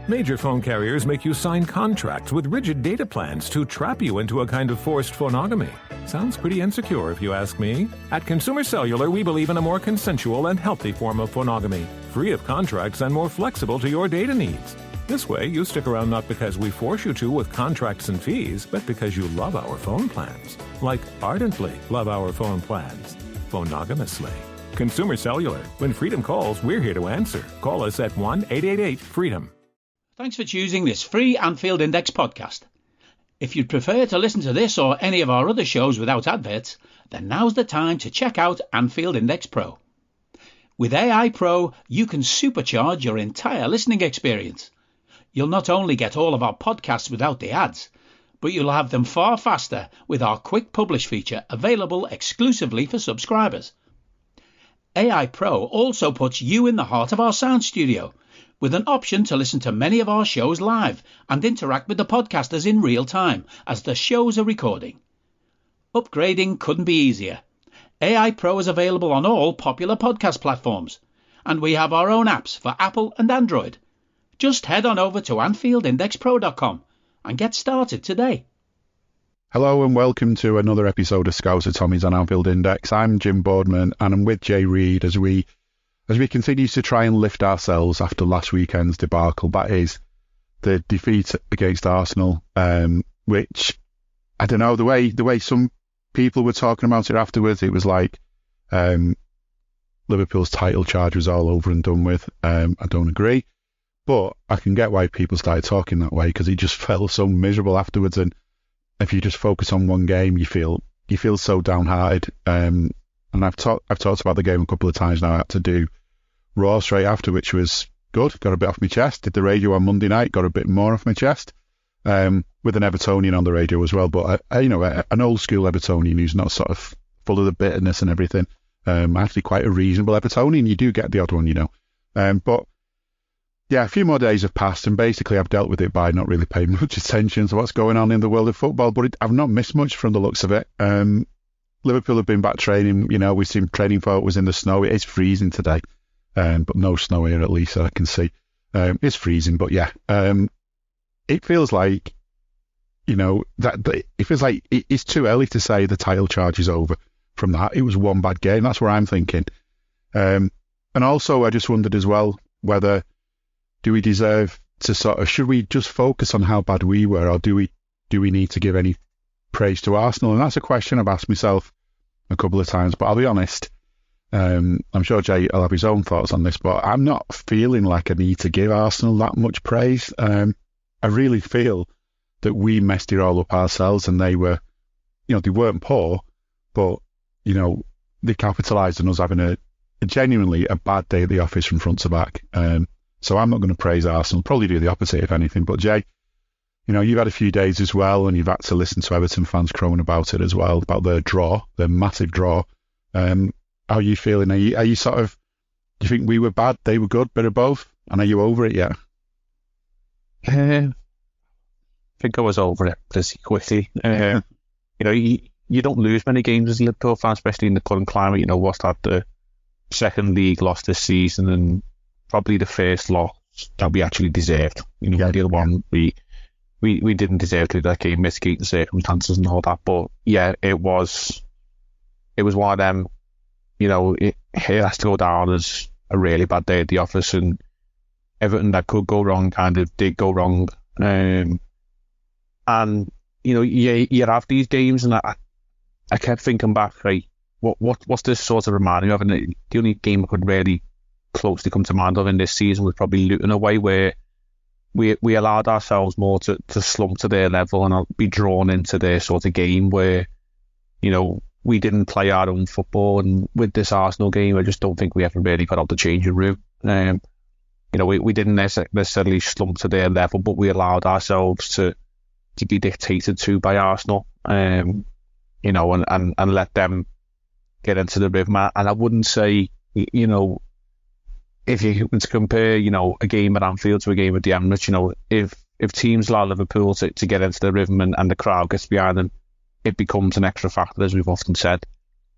Major phone carriers make you sign contracts with rigid data plans to trap you into a kind of forced phonogamy. Sounds pretty insecure if you ask me. At Consumer Cellular, we believe in a more consensual and healthy form of phonogamy, free of contracts and more flexible to your data needs. This way, you stick around not because we force you to with contracts and fees, but because you love our phone plans. Like ardently love our phone plans. Phonogamously. Consumer Cellular. When freedom calls, we're here to answer. Call us at 1-888-FREEDOM. Thanks for choosing this free Anfield Index podcast. If you'd prefer to listen to this or any of our other shows without adverts, then now's the time to check out Anfield Index Pro. With AI Pro, you can supercharge your entire listening experience. You'll not only get all of our podcasts without the ads, but you'll have them far faster with our Quick Publish feature available exclusively for subscribers. AI Pro also puts you in the heart of our sound studio, with an option to listen to many of our shows live and interact with the podcasters in real time as the shows are recording. Upgrading couldn't be easier. AI Pro is available on all popular podcast platforms, and we have our own apps for Apple and Android. Just head on over to AnfieldIndexPro.com and get started today. Hello and welcome to another episode of Scouser, Tommies on Anfield Index. I'm Jim Boardman and I'm with Jay Reid as we continue to try and lift ourselves after last weekend's debacle. That is the defeat against Arsenal, which, I don't know, the way some people were talking about it afterwards, it was like Liverpool's title charge was all over and done with. I don't agree, but I can get why people started talking that way, because it just felt so miserable afterwards. And if you just focus on one game, you feel so downhearted. And I've talked about the game a couple of times now. I had to do Raw straight after, which was good. Got a bit off my chest. Did the radio on Monday night, got a bit more off my chest. With an Evertonian on the radio as well, but an old school Evertonian who's not sort of full of the bitterness and everything. Actually quite a reasonable Evertonian. You do get the odd one, but yeah, a few more days have passed, and basically I've dealt with it by not really paying much attention to what's going on in the world of football, but I've not missed much from the looks of it. Liverpool have been back training. We've seen training photos in the snow. It is freezing today, but no snow here at least, so I can see. It's freezing, but yeah, it feels like, it feels like it's too early to say the title charge is over from that. It was one bad game. That's what I'm thinking. And also, I just wondered as well whether do we deserve to should we just focus on how bad we were, or do we need to give any praise to Arsenal? And that's a question I've asked myself a couple of times, but I'll be honest, I'm sure Jay will have his own thoughts on this, but I'm not feeling like I need to give Arsenal that much praise. I really feel that we messed it all up ourselves, and they were, they weren't poor, but, they capitalised on us having a genuinely a bad day at the office from front to back. So I'm not going to praise Arsenal, probably do the opposite if anything. But Jay, you've had a few days as well, and you've had to listen to Everton fans crowing about it as well, about their draw, their massive draw. How are you feeling? Are you do you think we were bad, they were good, bit of both? And are you over it yet? I think I was over it pretty quickly. You don't lose many games as a Liverpool fan, especially in the current climate. What's that, the second league loss this season, and probably the first loss that we actually deserved. The other one we didn't deserve to. That game, mitigating circumstances and all that. But yeah, it was one of them. It has to go down as a really bad day at the office, and everything that could go wrong kind of did go wrong. And you have these games, and I kept thinking back, right? What's this sort of remind me of? And the only game I could really closely come to mind of in this season was probably Luton away, where we allowed ourselves more to slump to their level and be drawn into their sort of game where, we didn't play our own football. And with this Arsenal game, I just don't think we ever really got out the changing room. We didn't necessarily slump to their level, but we allowed ourselves to be dictated to by Arsenal, and let them get into the rhythm. And I wouldn't say, if you were to compare, a game at Anfield to a game at the Emirates, if teams allow Liverpool to get into the rhythm and the crowd gets behind them, it becomes an extra factor, as we've often said.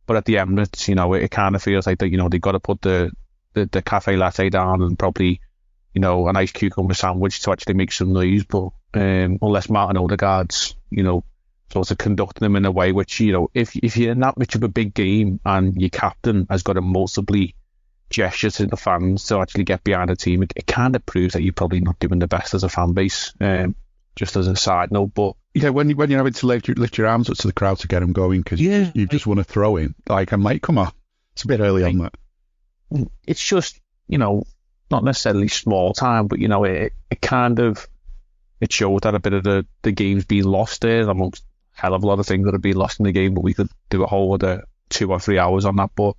But at the Emirates, it kind of feels like that, they've got to put the cafe latte down and probably a nice cucumber sandwich to actually make some noise. But unless Martin Odegaard's, sort of conducting them in a way which, if you're in that much of a big game and your captain has got to multiply gesture to the fans to actually get behind a team, it kind of proves that you're probably not doing the best as a fan base, just as a side note. But yeah, when you're having to lift your arms up to the crowd to get them going because you just want to throw in, like, I'm like, come on, it's a bit early on that. It's just, not necessarily small time, but, it kind of, it showed that a bit of the game's been lost there amongst a hell of a lot of things that have been lost in the game, but we could do a whole other 2 or 3 hours on that. But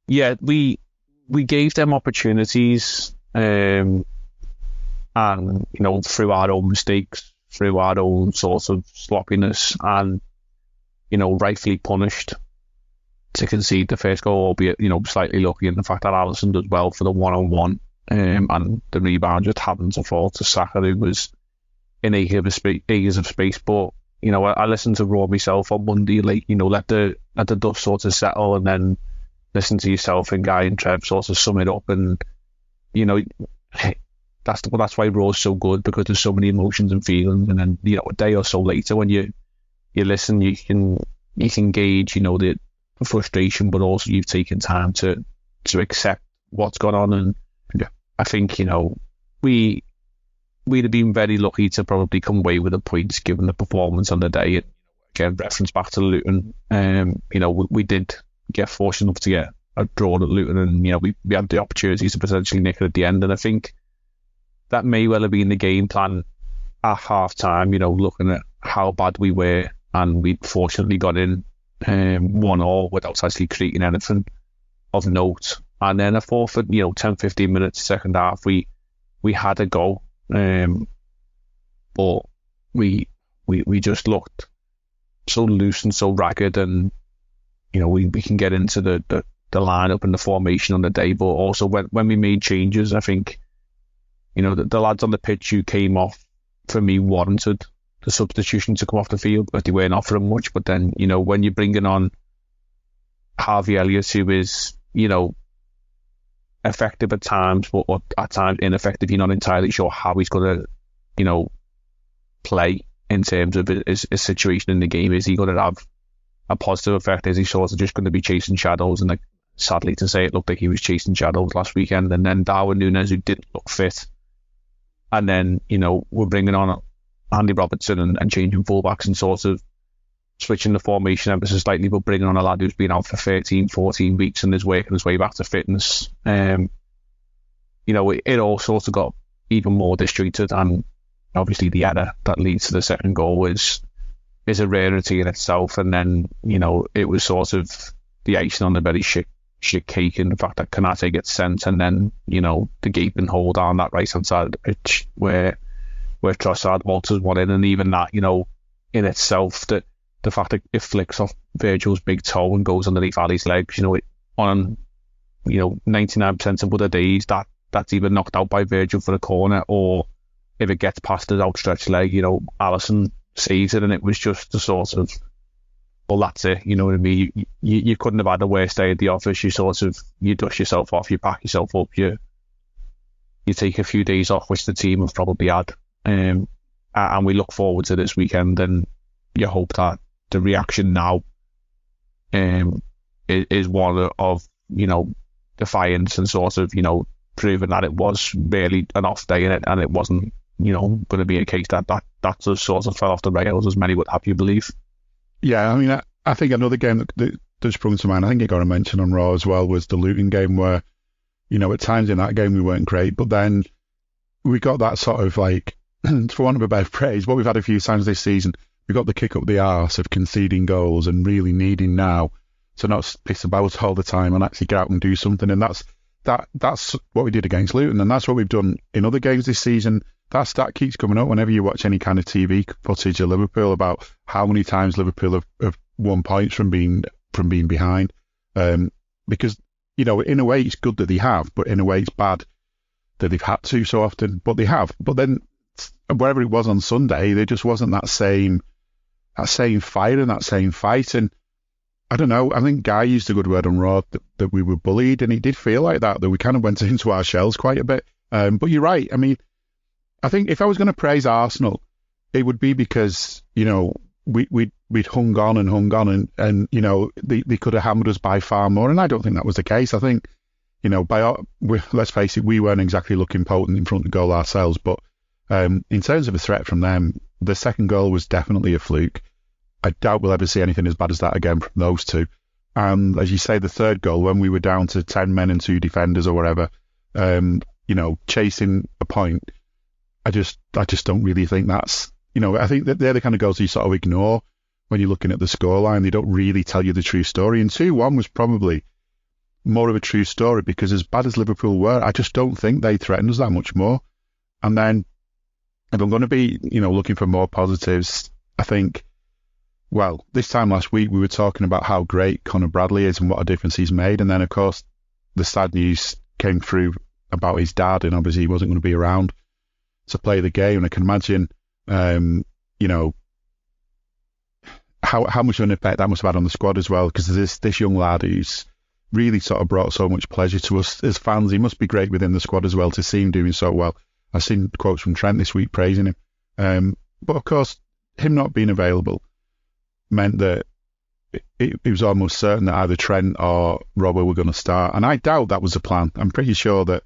yeah, we gave them opportunities, and, through our own mistakes, through our own sort of sloppiness, and, rightfully punished to concede the first goal, albeit, slightly lucky in the fact that Alisson did well for the one-on-one, and the rebound just happened to fall to Saka, who was in acres of space. But, I listened to Raw myself on Monday, like, let the dust sort of settle, and then listen to yourself and Guy and Trev sort of sum it up, and, that's why Raw's so good, because there's so many emotions and feelings, and then, a day or so later when you listen, you can gauge, the frustration, but also you've taken time to accept what's gone on. And I think, we'd have been very lucky to probably come away with the points given the performance on the day. And again, reference back to Luton, we did get fortunate enough to get a draw at Luton, and we had the opportunities to potentially nick it at the end. And I think that may well have been the game plan at half time, looking at how bad we were, and we fortunately got in 1-1 without actually creating anything of note. And then I thought for 10-15 minutes second half we had a goal, but we just looked so loose and so ragged. And we can get into the lineup and the formation on the day, but also when we made changes, I think the lads on the pitch who came off, for me, warranted the substitution to come off the field, but they weren't offering much. But then, when you're bringing on Harvey Elliott, who is, effective at times, but at times ineffective, you're not entirely sure how he's going to, play in terms of his situation in the game. Is he going to have a positive effect? Is he sort of just going to be chasing shadows? And sadly to say, it looked like he was chasing shadows last weekend. And then Darwin Núñez, who didn't look fit. And then, we're bringing on Andy Robertson and changing fullbacks and sort of switching the formation ever so slightly, but bringing on a lad who's been out for 13, 14 weeks and is working his way back to fitness. It all sort of got even more disjointed, and obviously the header that leads to the second goal is a rarity in itself. And then, it was sort of the icing on the very shit cake in the fact that Konate gets sent, and then, the gaping hole down that right-hand side of the pitch where Trossard walters one in, and even that, in itself, the fact that it flicks off Virgil's big toe and goes underneath Ali's legs, on 99% of other days, that's either knocked out by Virgil for a corner, or if it gets past his outstretched leg, Alisson saves it. And it was just the sort of, well, that's it, you know what I mean? You couldn't have had a worse day at the office. You dust yourself off, you pack yourself up, you take a few days off, which the team have probably had. And we look forward to this weekend, and you hope that the reaction now is one of, defiance and sort of, proving that it was really an off day in it, and it wasn't, going to be a case that just sort of fell off the rails, as many would have you believe. Yeah, I mean, I think another game that sprung to mind, I think it got a mention on Raw as well, was the Luton game, where, at times in that game we weren't great, but then we got that sort of, like, for want of a better phrase, what we've had a few times this season, we got the kick up the arse of conceding goals and really needing now to not piss about all the time and actually get out and do something. And that's what we did against Luton, and that's what we've done in other games this season. That stat keeps coming up whenever you watch any kind of TV footage of Liverpool about how many times Liverpool have won points from being behind. Because, in a way it's good that they have, but in a way it's bad that they've had to so often. But they have. But then wherever it was on Sunday, there just wasn't that same fire and that same fight. And I don't know, I think Guy used a good word on Raw that we were bullied, and it did feel like that we kind of went into our shells quite a bit. But you're right. I mean, I think if I was going to praise Arsenal, it would be because, we'd hung on and they could have hammered us by far more. And I don't think that was the case. I think, let's face it, we weren't exactly looking potent in front of goal ourselves. But in terms of a threat from them, the second goal was definitely a fluke. I doubt we'll ever see anything as bad as that again from those two. And as you say, the third goal, when we were down to 10 men and 2 defenders or whatever, chasing a point, I just don't really think that's, I think that they're the kind of goals you sort of ignore when you're looking at the scoreline. They don't really tell you the true story. And 2-1 was probably more of a true story because as bad as Liverpool were, I just don't think they threatened us that much more. And then if I'm going to be, looking for more positives, I think, well, this time last week we were talking about how great Conor Bradley is and what a difference he's made. And then, of course, the sad news came through about his dad, and obviously he wasn't going to be around to play the game. And I can imagine, how much of an impact that must have had on the squad as well, because this young lad who's really sort of brought so much pleasure to us as fans. He must be great within the squad as well to see him doing so well. I've seen quotes from Trent this week praising him. But of course, him not being available meant that it was almost certain that either Trent or Robbo were going to start. And I doubt that was the plan. I'm pretty sure that,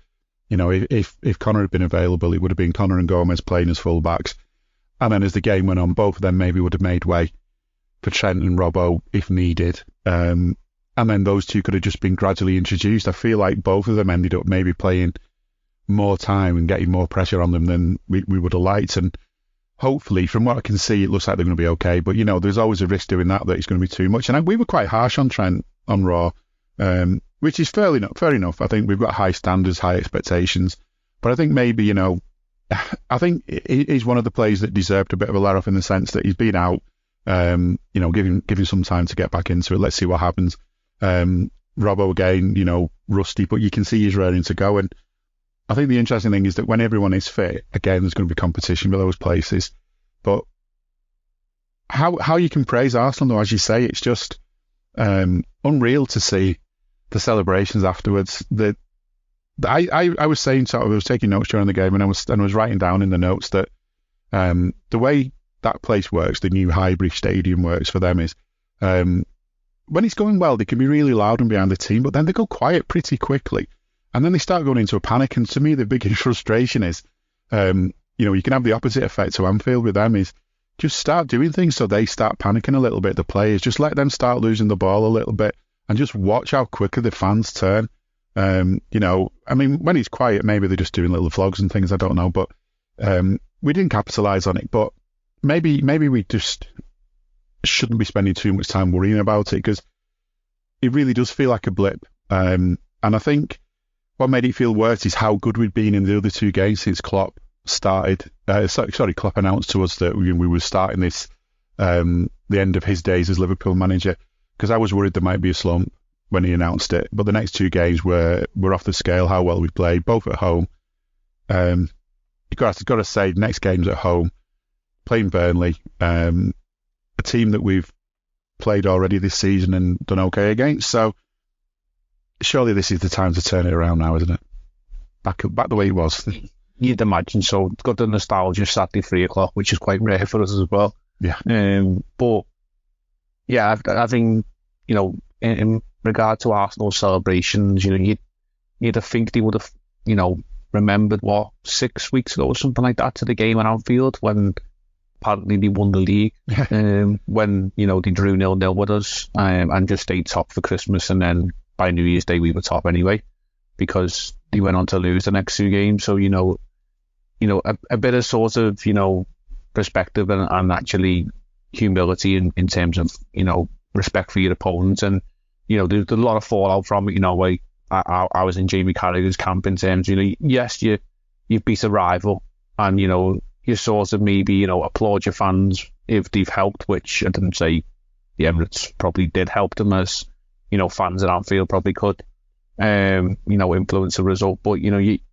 if Conor had been available, it would have been Conor and Gomez playing as full-backs. And then as the game went on, both of them maybe would have made way for Trent and Robbo if needed. And then those two could have just been gradually introduced. I feel like both of them ended up maybe playing more time and getting more pressure on them than we would have liked. And hopefully, from what I can see, it looks like they're going to be okay. But, there's always a risk doing that it's going to be too much. And we were quite harsh on Trent on Raw, which is fair enough. I think we've got high standards, high expectations. But I think maybe, I think he's one of the players that deserved a bit of a let-off in the sense that he's been out, giving some time to get back into it. Let's see what happens. Robbo again, rusty, but you can see he's ready to go. And I think the interesting thing is that when everyone is fit, again, there's going to be competition for those places. But how you can praise Arsenal, though, as you say, it's just unreal to see the celebrations afterwards. I was saying, I was taking notes during the game, and I was writing down in the notes that the way that place works, the new Highbury Stadium works for them is when it's going well, they can be really loud and behind the team, but then they go quiet pretty quickly. And then they start going into a panic. And to me, the biggest frustration is, you can have the opposite effect to Anfield with them is just start doing things so they start panicking a little bit, the players. Just let them start losing the ball a little bit and just watch how quickly the fans turn. When it's quiet, maybe they're just doing little vlogs and things, I don't know. But we didn't capitalise on it. But maybe we just shouldn't be spending too much time worrying about it because it really does feel like a blip. And I think what made it feel worse is how good we'd been in the other two games since Klopp started. Klopp announced to us that we were starting this, the end of his days as Liverpool manager, because I was worried there might be a slump when he announced it. But the next two games were off the scale, how well we played, both at home. You've got to say, next game's at home, playing Burnley, a team that we've played already this season and done okay against. So surely this is the time to turn it around now, isn't it? Back the way it was. You'd imagine so. It's got the nostalgia Saturday 3 o'clock, which is quite rare for us as well. Yeah. But yeah, I think, in regard to Arsenal celebrations, you'd have think they would have, remembered 6 weeks ago or something like that to the game at Anfield when apparently they won the league, when, they drew 0-0 with us and just stayed top for Christmas, and then by New Year's Day we were top anyway because they went on to lose the next two games. So, a bit of sort of, perspective and actually humility in terms of, respect for your opponents. And, there's a lot of fallout from it, like I was in Jamie Carragher's camp in terms, yes, you beat a rival and, you sort of maybe, applaud your fans if they've helped, which I didn't say the Emirates probably did help them as, fans at Anfield probably could, influence the result. But,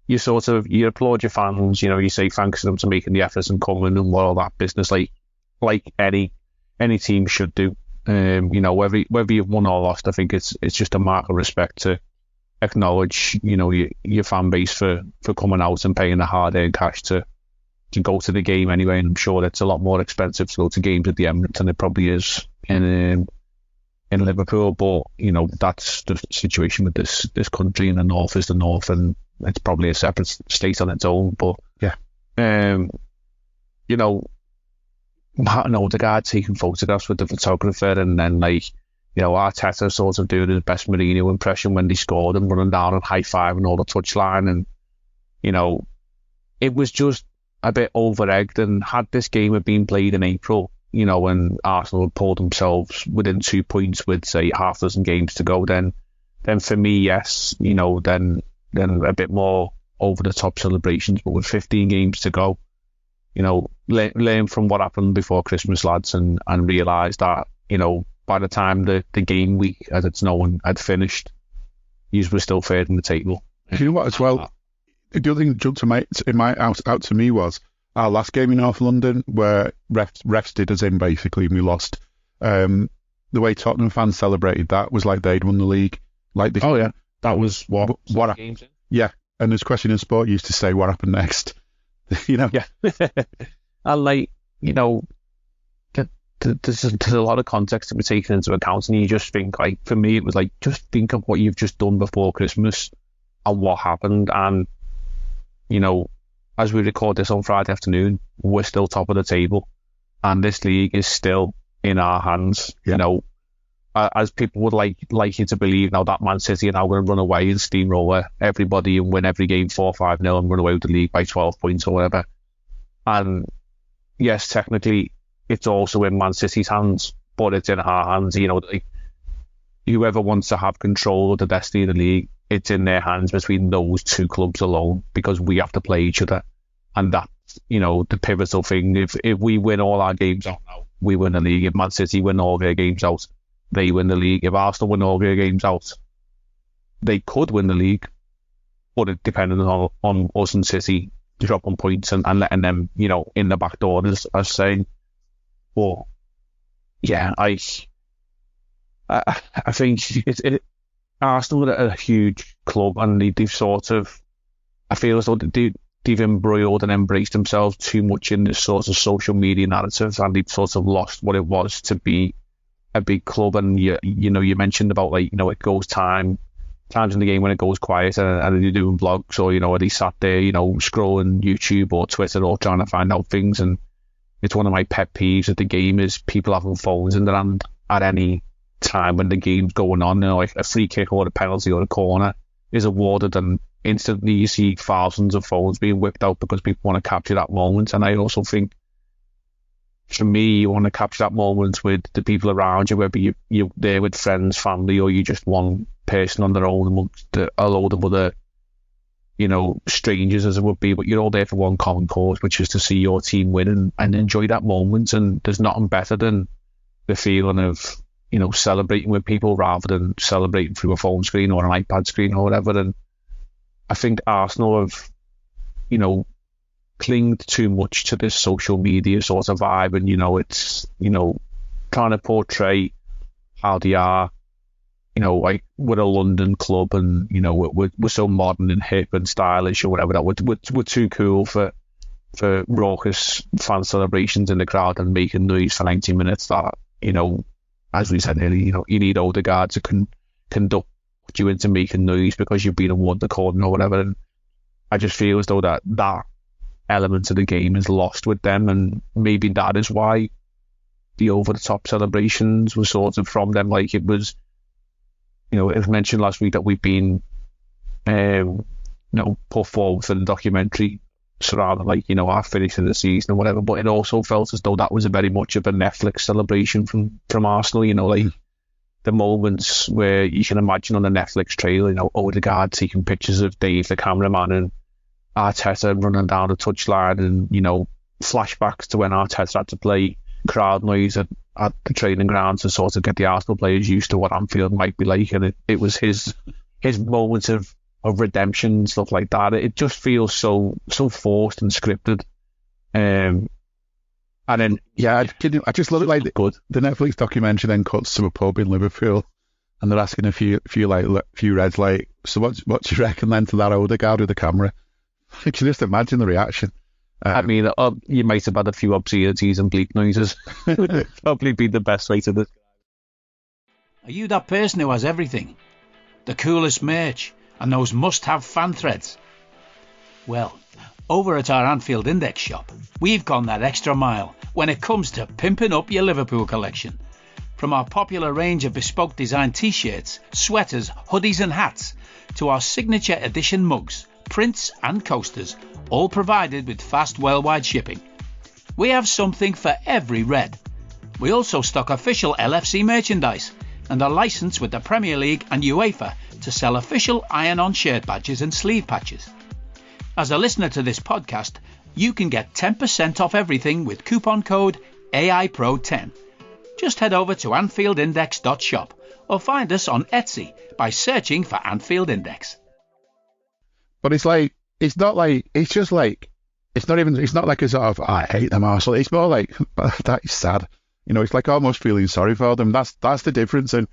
you sort of, you applaud your fans, you say thanks to them for making the efforts and coming and all that business like any team should do. Whether you've won or lost, I think it's just a mark of respect to acknowledge, your fan base for coming out and paying the hard-earned cash to go to the game anyway. And I'm sure it's a lot more expensive to go to games at the Emirates than it probably is in Liverpool. But that's the situation with this country, and the north is the north, and it's probably a separate state on its own. But Martin Odegaard taking photographs with the photographer, and then Arteta sort of doing his best Mourinho impression when they scored and running down and high-fiving all the touchline. And, it was just a bit over-egged. And had this game had been played in April, when Arsenal had pulled themselves within 2 points with, say, half a dozen games to go, then for me, yes, then a bit more over-the-top celebrations. But with 15 games to go, learn from what happened before Christmas, lads, and realise that, by the time the game week, as it's known, had finished, you were still third in the table. You know what, as well, the other thing that jumped out to me was our last game in North London, where refs did us in, basically, and we lost. The way Tottenham fans celebrated that was like they'd won the league. That was what games in? Yeah, and there's Question in Sport used to say, what happened next? Yeah. And there's a lot of context to be taken into account, and you just think, for me, it was just think of what you've just done before Christmas and what happened. And as we record this on Friday afternoon, we're still top of the table, and this league is still in our hands. As people would like you to believe now, that Man City are now going to run away and steamroller everybody and win every game 4-5-0 and run away with the league by 12 points or whatever. And yes, technically it's also in Man City's hands, but it's in our hands. Whoever wants to have control of the destiny of the league, it's in their hands between those two clubs alone, because we have to play each other. And that's, the pivotal thing. If we win all our games out now, we win the league. If Man City win all their games out, they win the league. If Arsenal win all their games out, they could win the league, but it depended on us and City dropping points and letting them, in the back door, as saying. But yeah, I think Arsenal are a huge club, and they've sort of, I feel as though they've embroiled and embraced themselves too much in this sort of social media narrative, and they've sort of lost what it was to be a big club. And you mentioned about it goes times in the game when it goes quiet, and you're doing vlogs, or are they sat there scrolling YouTube or Twitter or trying to find out things. And it's one of my pet peeves at the game is people having phones in their hand at any time when the game's going on. A free kick or a penalty or a corner is awarded, and instantly you see thousands of phones being whipped out because people want to capture that moment. And I also think, for me, you want to capture that moment with the people around you, whether you're there with friends, family, or you just one person on their own amongst a load of other, strangers as it would be, but you're all there for one common cause, which is to see your team win and enjoy that moment. And there's nothing better than the feeling of, celebrating with people rather than celebrating through a phone screen or an iPad screen or whatever. And I think Arsenal have, clinged too much to this social media sort of vibe, and it's trying to portray how they are, we're a London club, and we're so modern and hip and stylish or whatever, that we're too cool for raucous fan celebrations in the crowd and making noise for 90 minutes. That as we said earlier, you need Odegaard to conduct you into making noise because you've been a wonder corner or whatever. And I just feel as though that element of the game is lost with them, and maybe that is why the over-the-top celebrations were sort of from them. It was, it was mentioned last week that we've been put forward for the documentary surrounding our finish of the season or whatever, but it also felt as though that was a very much of a Netflix celebration from Arsenal. The moments where you can imagine on the Netflix trailer, Odegaard taking pictures of Dave the cameraman and Arteta running down the touchline, and flashbacks to when Arteta had to play crowd noise at the training ground to sort of get the Arsenal players used to what Anfield might be like. And it was his moments of redemption and stuff like that. It just feels so forced and scripted. And then I just love it. Good. The Netflix documentary then cuts to a pub in Liverpool, and they're asking a few Reds, like, so what do you reckon then to that Odegaard with the camera? You can just imagine the reaction. I mean, you might have had a few obscenities and bleep noises. Would probably be the best way to describe it. Are you that person who has everything? The coolest merch and those must-have fan threads? Well, over at our Anfield Index shop, we've gone that extra mile when it comes to pimping up your Liverpool collection. From our popular range of bespoke design t-shirts, sweaters, hoodies and hats, to our signature edition mugs, prints and coasters, all provided with fast worldwide shipping. We have something for every Red. We also stock official LFC merchandise and are licensed with the Premier League and UEFA to sell official iron-on shirt badges and sleeve patches. As a listener to this podcast, you can get 10% off everything with coupon code AIPRO10. Just head over to AnfieldIndex.shop or find us on Etsy by searching for Anfield Index. But it's not like a sort of, I hate them, Arsenal. It's more like, that is sad. It's like almost feeling sorry for them. That's the difference. And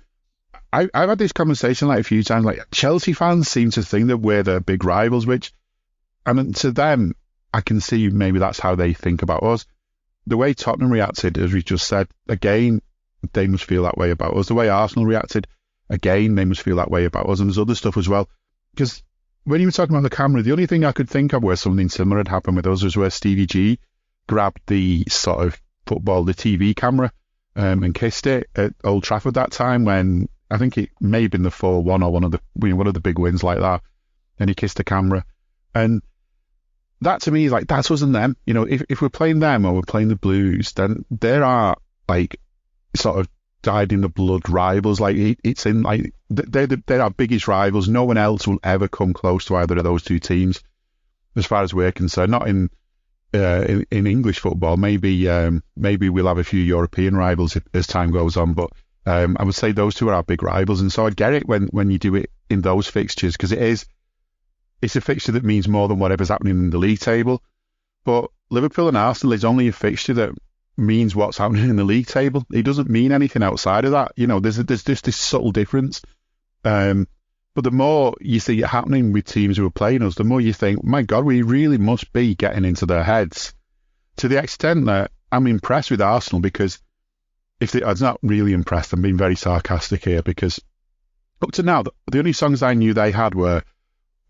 I've had this conversation like a few times. Like, Chelsea fans seem to think that we're their big rivals, and to them, I can see maybe that's how they think about us. The way Tottenham reacted, as we just said, again, they must feel that way about us. The way Arsenal reacted, again, they must feel that way about us. And there's other stuff as well. Because when you were talking about the camera, the only thing I could think of where something similar had happened with us was where Stevie G grabbed the sort of the TV camera, and kissed it at Old Trafford that time, when I think it may have been the 4-1 or one of the big wins like that. And he kissed the camera. And that to me is like, that wasn't them. If we're playing them or we're playing the Blues, then there are like sort of dyed in the blood rivals. Like, it's in like they're our biggest rivals. No one else will ever come close to either of those two teams, as far as we're concerned. Not in English football. Maybe we'll have a few European rivals as time goes on, but I would say those two are our big rivals. And so I'd get it when you do it in those fixtures, because it's a fixture that means more than whatever's happening in the league table. But Liverpool and Arsenal is only a fixture that means what's happening in the league table. It doesn't mean anything outside of that. There's just this subtle difference. But the more you see it happening with teams who are playing us, the more you think, my God, we really must be getting into their heads. To the extent that I'm impressed with Arsenal, because I'm not really impressed, I'm being very sarcastic here, because up to now, the only songs I knew they had were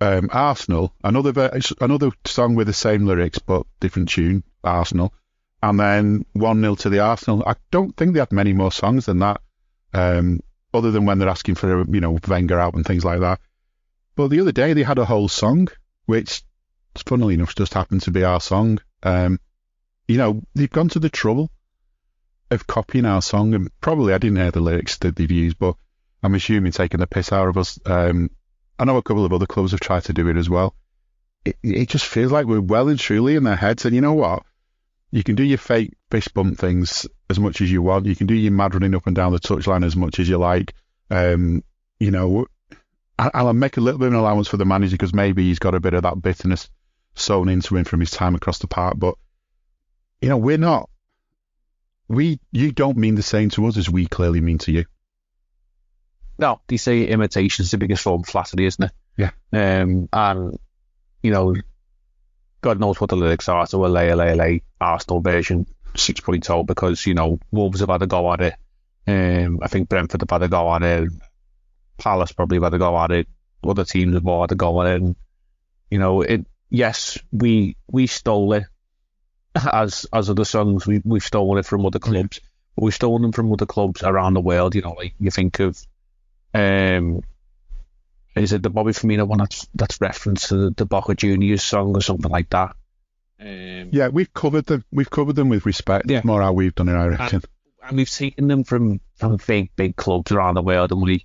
Arsenal, another song with the same lyrics but different tune, Arsenal, and then 1-0 to the Arsenal. I don't think they had many more songs than that, other than when they're asking for Wenger out and things like that. But the other day they had a whole song, which, funnily enough, just happened to be our song. They've gone to the trouble of copying our song, and probably I didn't hear the lyrics that they've used, but I'm assuming taking the piss out of us. I know a couple of other clubs have tried to do it as well. It just feels like we're well and truly in their heads. And you know what? You can do your fake fist bump things as much as you want. You can do your mad running up and down the touchline as much as you like. I'll make a little bit of an allowance for the manager, because maybe he's got a bit of that bitterness sewn into him from his time across the park. But, we're not. You don't mean the same to us as we clearly mean to you. No, they say imitation is the biggest form of flattery, isn't it? Yeah. And, God knows what the lyrics are, so a lay, Arsenal version 6.0, because, Wolves have had a go at it. I think Brentford have had a go at it. Palace probably have had a go at it. Other teams have all had a go at it. Yes, we stole it as other songs. We've stolen it from other clubs. But we've stolen them from other clubs around the world. Like you think of, is it the Bobby Firmino one that's referenced to the Boca Juniors song or something like that? Yeah, we've covered them. We've covered them with respect. Yeah. More how we've done it, I reckon. And we've taken them from big clubs around the world, and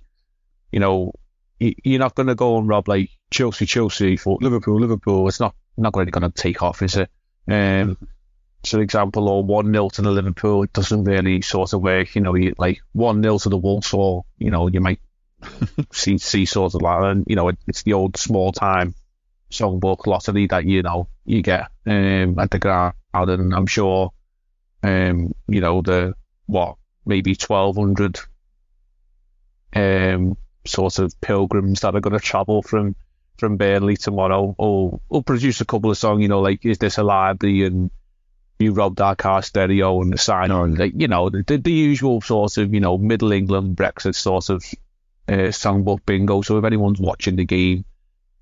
you're not going to go and rob like Chelsea for Liverpool. It's not really going to take off, is it? For example, or 1-0 to the Liverpool, it doesn't really sort of work. You like 1-0 to the Wolves, or you might see sort of like, and it's the old small time songbook lottery that you get at the ground, and I'm sure the maybe 1,200 sort of pilgrims that are going to travel from Burnley tomorrow, or produce a couple of songs, like Is This a Library and You Robbed Our Car Stereo and the sign on, like, the usual sort of, Middle England Brexit sort of songbook bingo. So if anyone's watching the game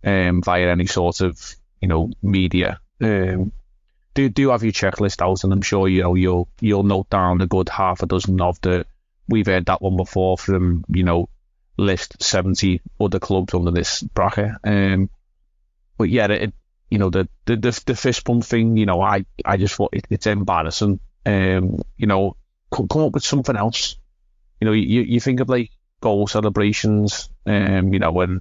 via any sort of, media, do have your checklist out, and I'm sure, you'll note down a good half a dozen of the, we've heard that one before from, list 70 other clubs under this bracket. But yeah, the fist pump thing, I just thought it's embarrassing. Come up with something else. You think of like goal celebrations, when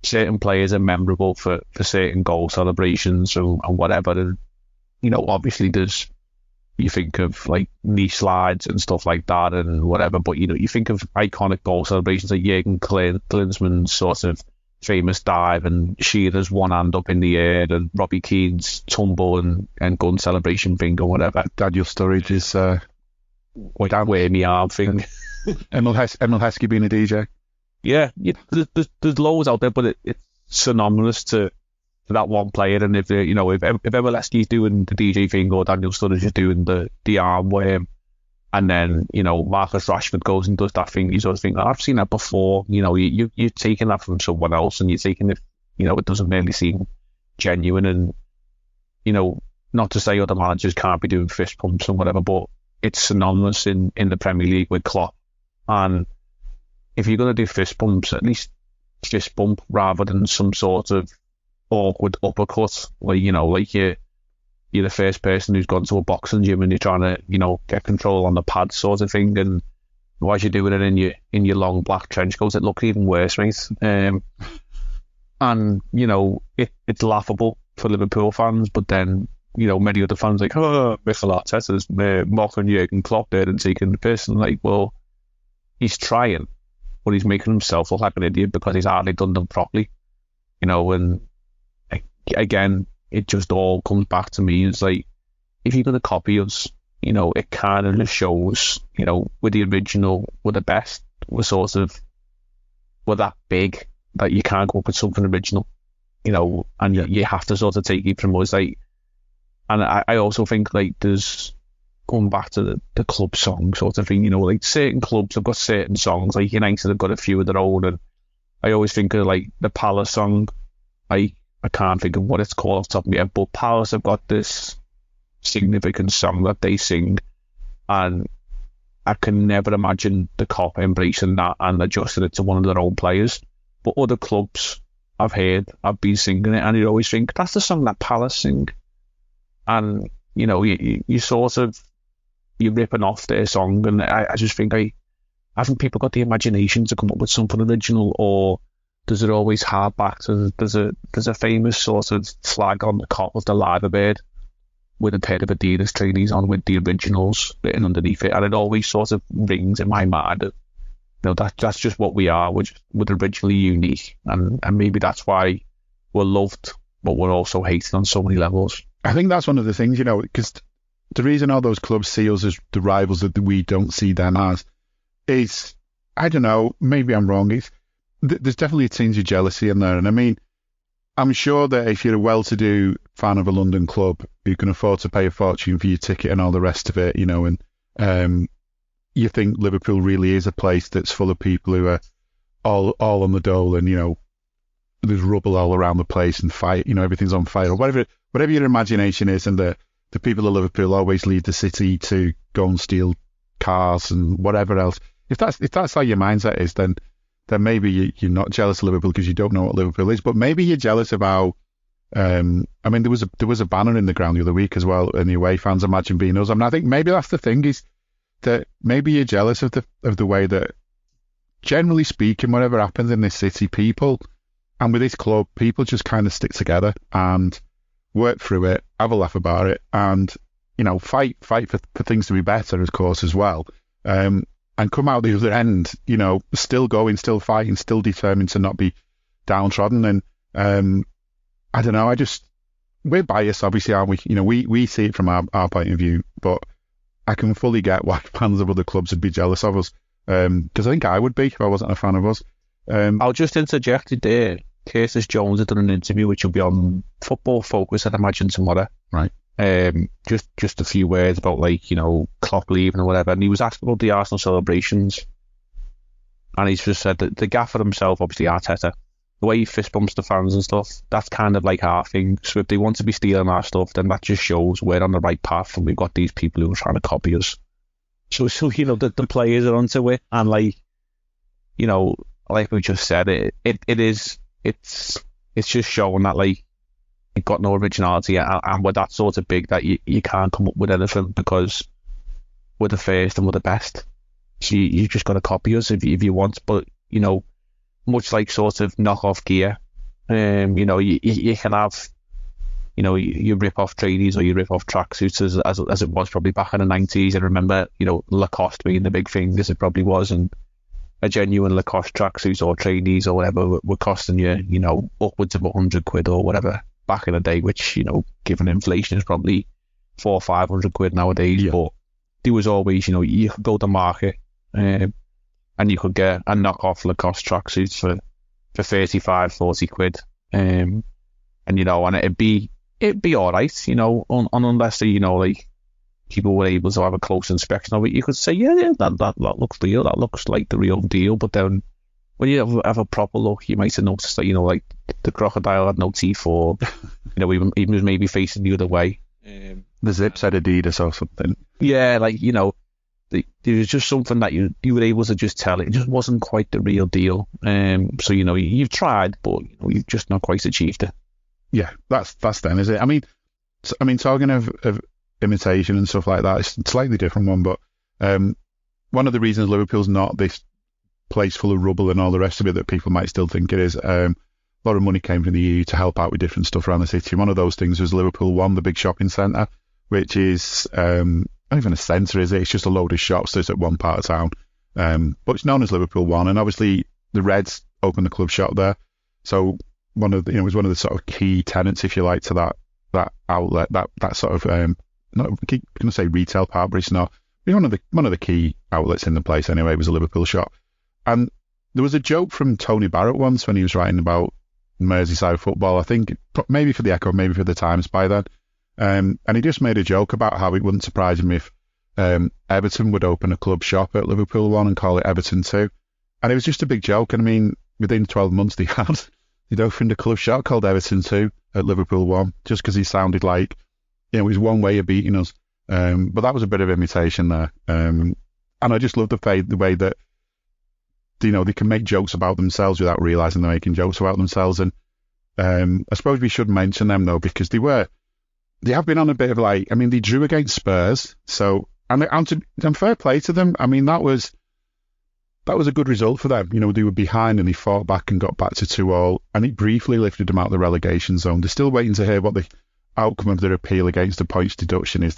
certain players are memorable for certain goal celebrations and whatever. And, obviously you think of like knee slides and stuff like that and whatever, but you think of iconic goal celebrations like Jurgen Klinsmann's sort of famous dive and Shearer's one hand up in the air and Robbie Keane's tumble and gun celebration bingo, whatever. Daniel Sturridge's wear me arm thing. Emil Heskey being a DJ. Yeah, there's loads out there, but it's synonymous to that one player. And if Emil Heskey's doing the DJ thing or Daniel Sturridge is doing the arm worm, and then Marcus Rashford goes and does that thing, you sort of think, I've seen that before. You're taking that from someone else, and you're taking it. It doesn't really seem genuine. And not to say other managers can't be doing fist pumps and whatever, but it's synonymous in the Premier League with Klopp. And if you're going to do fist bumps, at least fist bump rather than some sort of awkward uppercut, where you're the first person who's gone to a boxing gym and you're trying to get control on the pad sort of thing, and while you're doing it in your long black trench coat, it looks even worse, mate. And it's laughable for Liverpool fans, but then many other fans like, Mikel Arteta's mocking Jurgen Klopp there and taking the piss, and like, well, he's trying, but he's making himself look like an idiot because he's hardly done them properly, and again, it just all comes back to me. It's like, if you're going to copy us, it kind of just shows, with the original, we're the best, we're that big that you can't go up with something original, and you have to sort of take it from us. Like, and I also think like there's, going back to the club song sort of thing, like certain clubs have got certain songs, like United have got a few of their own, and I always think of like the Palace song. I can't think of what it's called off the top of my head, but Palace have got this significant song that they sing, and I can never imagine the Kop embracing that and adjusting it to one of their own players. But other clubs I've been singing it, and you always think, that's the song that Palace sing. And, you sort of, you're ripping off their song, and I just think, haven't people got the imagination to come up with something original, or does it always hark back to, there's a famous sort of flag on the top of the Liver Bird with a pair of Adidas trainees on with the originals written underneath it, and it always sort of rings in my mind. That's just what we are. We're originally unique, and maybe that's why we're loved, but we're also hated on so many levels. I think that's one of the things, because the reason all those clubs see us as the rivals that we don't see them as is, I don't know, maybe I'm wrong, there's definitely a tinge of jealousy in there. And I mean, I'm sure that if you're a well-to-do fan of a London club who can afford to pay a fortune for your ticket and all the rest of it, and you think Liverpool really is a place that's full of people who are all on the dole, and there's rubble all around the place and fire, everything's on fire, or whatever your imagination is, and the people of Liverpool always leave the city to go and steal cars and whatever else. If that's how your mindset is, then maybe you're not jealous of Liverpool because you don't know what Liverpool is, but maybe you're jealous of how. I mean, there was a banner in the ground the other week as well, and the away fans imagine being us. I mean, I think maybe that's the thing, is that maybe you're jealous of the way that, generally speaking, whatever happens in this city, people, and with this club, people just kind of stick together and work through it, have a laugh about it, and fight for things to be better, of course, as well. And come out the other end, still going, still fighting, still determined to not be downtrodden. And I don't know, we're biased, obviously, aren't we? We see it from our point of view, but I can fully get why fans of other clubs would be jealous of us. Because I think I would be if I wasn't a fan of us. I'll just interject it there. Curtis Jones had done an interview which will be on Football Focus, I'd imagine, tomorrow. Right. Just a few words about, like, you know, Klopp leaving or whatever, and he was asked about the Arsenal celebrations, and he's just said that the gaffer himself, obviously Arteta, the way he fist bumps the fans and stuff, that's kind of like our thing. So if they want to be stealing our stuff, then that just shows we're on the right path, and we've got these people who are trying to copy us. So you know, the players are onto it, and, like, you know, like we just said, it's just showing that, like, you've got no originality, and we're that sort of big that you can't come up with anything because we're the first and we're the best. So you just got to copy us if you want. But, you know, much like sort of knockoff gear, you know, you can have, you know, you rip off tradies or you rip off tracksuits as it was probably back in the 90s. I remember, you know, Lacoste being the big thing, as it probably was, and a genuine Lacoste tracksuit or tradies or whatever were costing you know, upwards of £100 or whatever back in the day, which, you know, given inflation is probably £400 or £500 nowadays. Yeah. But there was always, you know, you could go to market and you could get a knockoff Lacoste tracksuit for 35, 40 quid. And, you know, and it'd be all right, you know, unless, you know, like, people were able to have a close inspection of it. You could say, yeah, that looks real, that looks like the real deal. But then when you have a proper look, you might have noticed that, you know, like, the crocodile had no teeth, or, you know, even was maybe facing the other way. The zip said Adidas or something. Yeah, like, you know, there was just something that you were able to just tell it just wasn't quite the real deal. So, you know, you've tried, but, you know, you've just not quite achieved it. Yeah, that's them, is it? I mean, talking of imitation and stuff like that, it's a slightly different one, but one of the reasons Liverpool's not this place full of rubble and all the rest of it that people might still think it is, a lot of money came from the EU to help out with different stuff around the city. One of those things was Liverpool One, the big shopping centre, which is not even a centre, is it? It's just a load of shops that's at one part of town, but it's known as Liverpool One, and obviously the Reds opened the club shop there, so one of the, you know, was one of the sort of key tenants, if you like, to that outlet, that sort of not going to say retail part, but it's not. One of the key outlets in the place anyway was a Liverpool shop. And there was a joke from Tony Barrett once when he was writing about Merseyside football, I think maybe for the Echo, maybe for the Times by then. And he just made a joke about how it wouldn't surprise him if Everton would open a club shop at Liverpool One and call it Everton 2. And it was just a big joke. And I mean, within 12 months they'd opened a club shop called Everton 2 at Liverpool One, just because he sounded like, you know, it was one way of beating us. But that was a bit of imitation there. And I just love the way that, you know, they can make jokes about themselves without realising they're making jokes about themselves. And I suppose we should mention them, though, because they have been on a bit of, like, I mean, they drew against Spurs. So, and fair play to them. I mean, that was a good result for them. You know, they were behind and they fought back and got back to 2-2, and it briefly lifted them out of the relegation zone. They're still waiting to hear what the outcome of their appeal against the points deduction is.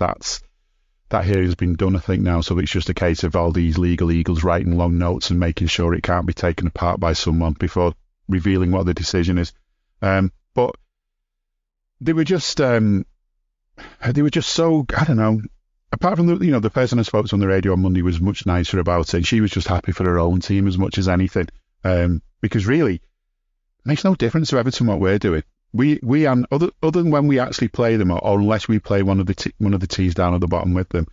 That hearing's been done, I think, now, so it's just a case of all these legal eagles writing long notes and making sure it can't be taken apart by someone before revealing what the decision is. But they were just so, I don't know, apart from the person I spoke to on the radio on Monday was much nicer about it. She was just happy for her own team as much as anything, because really it makes no difference to Everton what we're doing. We and other than when we actually play them, or unless we play one of the teams down at the bottom with them,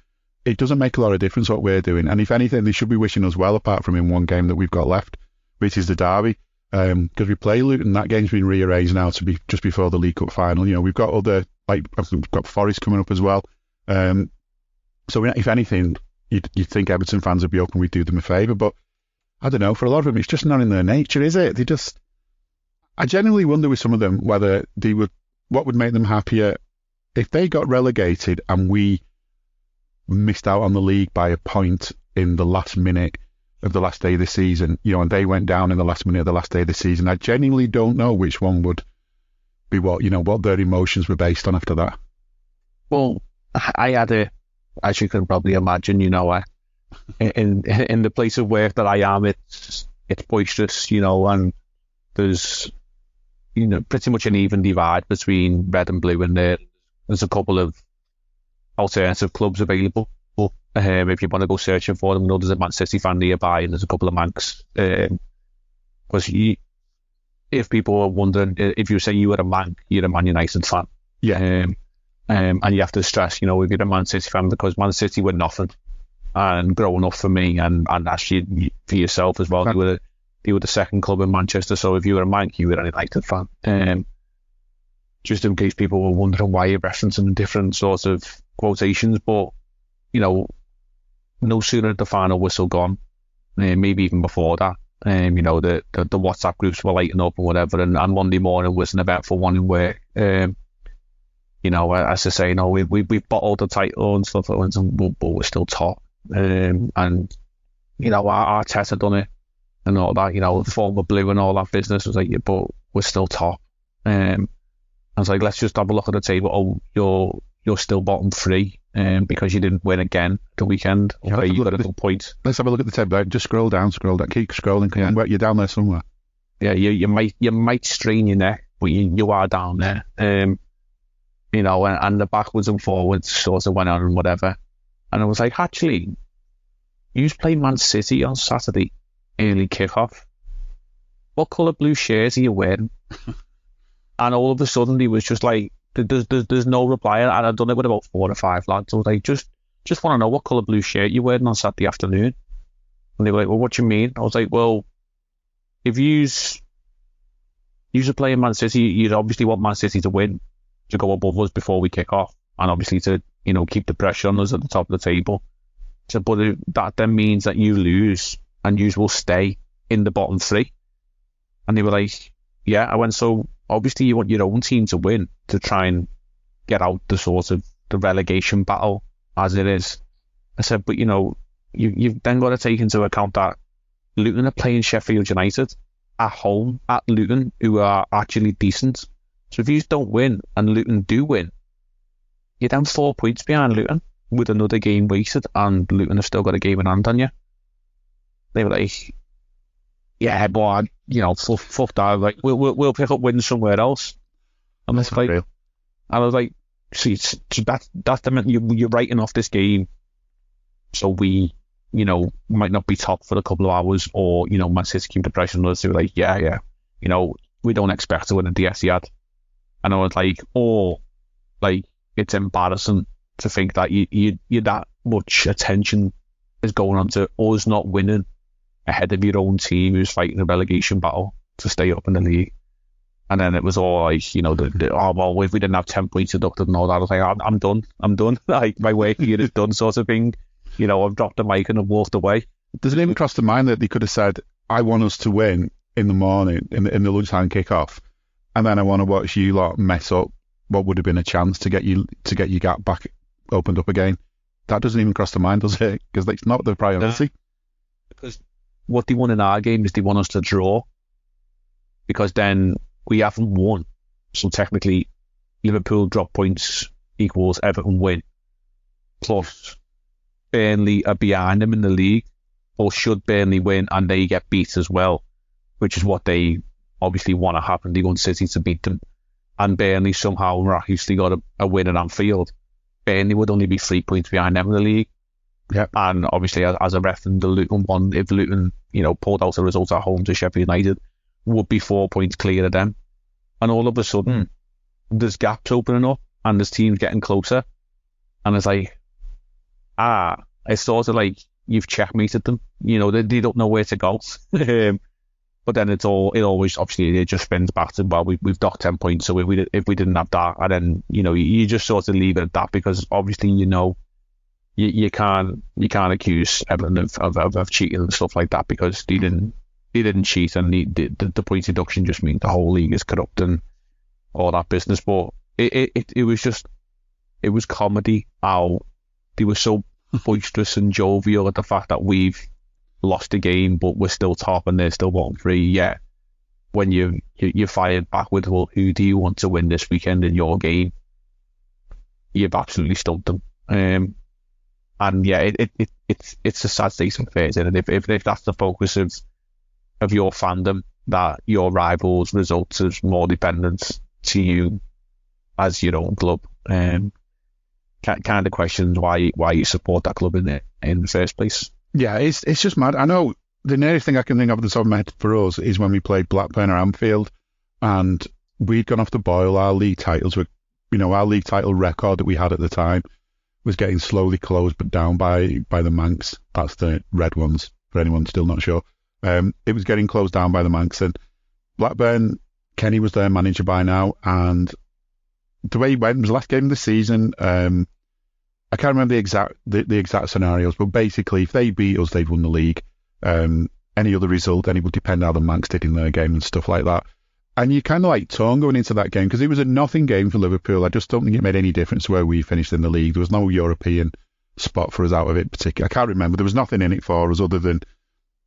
it doesn't make a lot of difference what we're doing. And if anything, they should be wishing us well, apart from in one game that we've got left, which is the derby, because we play Luton. That game's been rearranged now to be just before the League Cup final. You know, we've got we've got Forest coming up as well. So if anything, you'd think Everton fans would be hoping we'd do them a favour, but I don't know. For a lot of them, it's just not in their nature, is it? I genuinely wonder with some of them whether what would make them happier if they got relegated and we missed out on the league by a point in the last minute of the last day of the season, you know, and they went down in the last minute of the last day of the season. I genuinely don't know which one would be what their emotions were based on after that. Well, I had as you can probably imagine, you know, in the place of work that I am, it's boisterous, you know, and there's, you know, pretty much an even divide between red and blue, and there's a couple of alternative clubs available. But if you want to go searching for them. I know there's a Man City fan nearby and there's a couple of Mancs. Because if people are wondering, if you say you were a Manc, you're a Man United fan. Yeah. And you have to stress, if you're a Man City fan, because Man City were nothing. And growing up for me, and actually for yourself as well, they were the second club in Manchester. So if you were a Manc, you were a United fan. Just in case people were wondering why you're referencing different sorts of quotations, but no sooner had the final whistle gone, maybe even before that, the WhatsApp groups were lighting up and whatever, and Monday morning was an eventful one in work. As I say, we've bottled the title and stuff like that, but we're still top. And our Arteta had done it and all that, former blue and all that business. Was like, yeah, but we're still top. I was like, let's just have a look at the table. Oh, you're still bottom three, because you didn't win again the weekend. Yeah, you got a good point. Let's have a look at the table. Just scroll down, keep scrolling. You're down there somewhere. Yeah, you might strain your neck, but you are down there. And the backwards and forwards sort of went on and whatever. And I was like, actually, you play Man City on Saturday, early kickoff. What colour blue shirts are you wearing? And all of a sudden, he was just like, there's no reply. And I'd done it with about 4 or 5 lads. I was like, just want to know what colour blue shirt you're wearing on Saturday afternoon. And they were like, well, what do you mean? I was like, well, if you're playing Man City, you'd obviously want Man City to win, to go above us before we kick off, and obviously to keep the pressure on us at the top of the table. So, but that then means that you lose and you will stay in the bottom 3. And they were like, yeah. I went, so obviously you want your own team to win to try and get out the sort of the relegation battle as it is. I said, but you've then got to take into account that Luton are playing Sheffield United at home at Luton, who are actually decent. So if you don't win and Luton do win, you're down 4 points behind Luton with another game wasted, and Luton have still got a game in hand on you. They were like, yeah, but fuck that. Like, we'll pick up wins somewhere else. And that's like, real. And I was like, see, that's the you're writing off this game. So we, might not be top for a couple of hours, or Man City keep the pressure on us. They were like, yeah, we don't expect to win the Etihad. And I was like, it's embarrassing to think that you that much attention is going on to us not winning ahead of your own team who's fighting a relegation battle to stay up in the league. And then it was all like, well, if we didn't have 10 points deducted and all that, I was like, I'm done. Like, my work here is done, sort of thing. I've dropped the mic and I've walked away. Does it even cross the mind that they could have said, I want us to win in the morning, in the lunchtime kick-off, and then I want to watch you lot mess up what would have been a chance to get your gap back opened up again? That doesn't even cross the mind, does it? Because it's not the priority. Because what they want in our game is they want us to draw, because then we haven't won. So technically, Liverpool drop points equals Everton win. Plus, Burnley are behind them in the league, or should Burnley win and they get beat as well, which is what they obviously want to happen. They want City to beat them, and Burnley somehow miraculously got a win at Anfield. Burnley would only be 3 points behind them in the league. Yep. And obviously, as a reference, the Luton one, if Luton, pulled out a result at home to Sheffield United, would be 4 points clear of them. And all of a sudden, there's gaps opening up and there's teams getting closer. And it's like, it's sort of like you've checkmated them. They don't know where to go. But then it always, obviously, it just spins back to, well, we've docked 10 points. So if we didn't have that, and then, you just sort of leave it at that, because obviously, you can't accuse Everton of cheating and stuff like that, because they didn't cheat, and the point deduction just means the whole league is corrupt and all that business. But it was comedy how they were so boisterous and jovial at the fact that we've lost a game but we're still top and they're still bottom 3. Yeah, when you're fired back with, well, who do you want to win this weekend in your game? You've absolutely stumped them. And yeah, it's a sad state of affairs, and if that's the focus of your fandom, that your rivals' results is more dependent to you as your own club, kind of questions why you support that club in the first place. Yeah, it's just mad. I know the nearest thing I can think of at the top of my head for us is when we played Blackburn at Anfield, and we'd gone off the boil. Our league titles were, our league title record that we had at the time was getting slowly closed, but down by the Manx. That's the red ones, for anyone still not sure. It was getting closed down by the Manx, and Blackburn, Kenny was their manager by now, and the way he went was the last game of the season. I can't remember the exact scenarios, but basically, if they beat us, they've won the league. Any other result, and it would depend how the Manx did in their game and stuff like that. And you kind of like torn going into that game because it was a nothing game for Liverpool. I just don't think it made any difference where we finished in the league. There was no European spot for us out of it particularly. I can't remember. There was nothing in it for us other than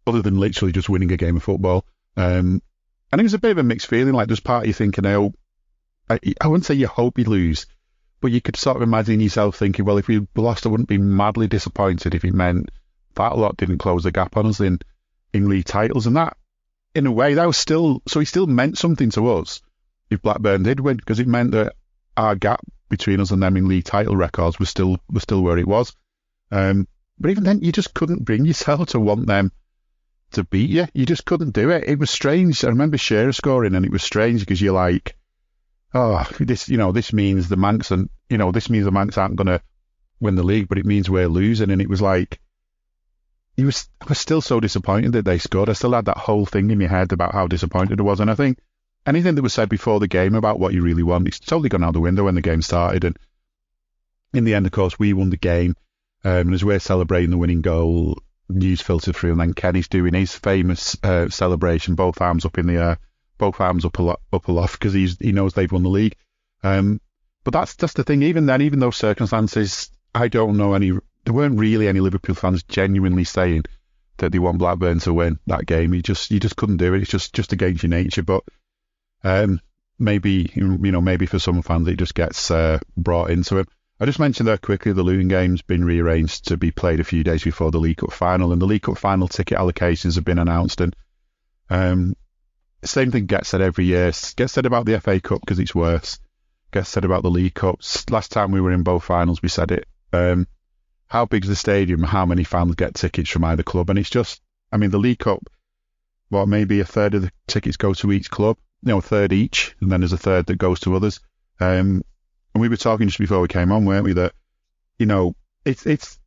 literally just winning a game of football. And it was a bit of a mixed feeling. Like there's part of you thinking, I wouldn't say you hope you lose, but you could sort of imagine yourself thinking, well, if we lost, I wouldn't be madly disappointed if it meant that lot didn't close the gap on us in league titles. And that, in a way, that was still meant something to us if Blackburn did win, because it meant that our gap between us and them in league title records was still where it was. But even then, you just couldn't bring yourself to want them to beat you. You just couldn't do it. It was strange. I remember Shearer scoring, and it was strange because you're like, this means the Manx aren't going to win the league, but it means we're losing. And it was like, I was still so disappointed that they scored. I still had that whole thing in my head about how disappointed I was. And I think anything that was said before the game about what you really want, it's totally gone out the window when the game started. And in the end, of course, we won the game. And as we're celebrating the winning goal, news filtered through, and then Kenny's doing his famous celebration, both arms up in the air, both arms up aloft, because he knows they've won the league. But that's the thing. Even then, even those circumstances, I don't know there weren't really any Liverpool fans genuinely saying that they want Blackburn to win that game. You just couldn't do it. It's just against your nature. But maybe for some fans it just gets brought into it. I just mentioned there quickly the Luton game's been rearranged to be played a few days before the League Cup final, and the League Cup final ticket allocations have been announced. And same thing gets said every year. Gets said about the FA Cup because it's worse. Gets said about the League Cups. Last time we were in both finals, we said it. How big's the stadium? How many fans get tickets from either club? And it's just, the League Cup, maybe a third of the tickets go to each club, a third each, and then there's a third that goes to others. And we were talking just before we came on, weren't we, that, it's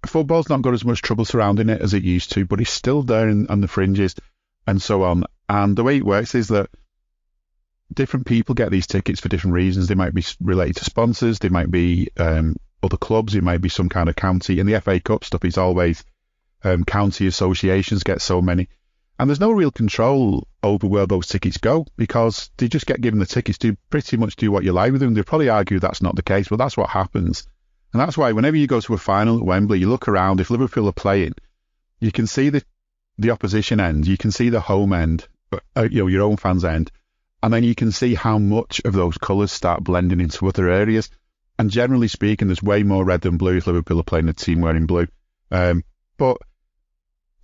football's not got as much trouble surrounding it as it used to, but it's still there on the fringes and so on. And the way it works is that different people get these tickets for different reasons. They might be related to sponsors, they might be other clubs, it might be some kind of county. And the FA Cup stuff is always county associations get so many. And there's no real control over where those tickets go because they just get given the tickets to pretty much do what you like with them. They'll probably argue that's not the case, but that's what happens. And that's why whenever you go to a final at Wembley, you look around, if Liverpool are playing, you can see the opposition end, you can see the home end, your own fans' end, and then you can see how much of those colours start blending into other areas. And generally speaking, there's way more red than blue if Liverpool are playing a team wearing blue. But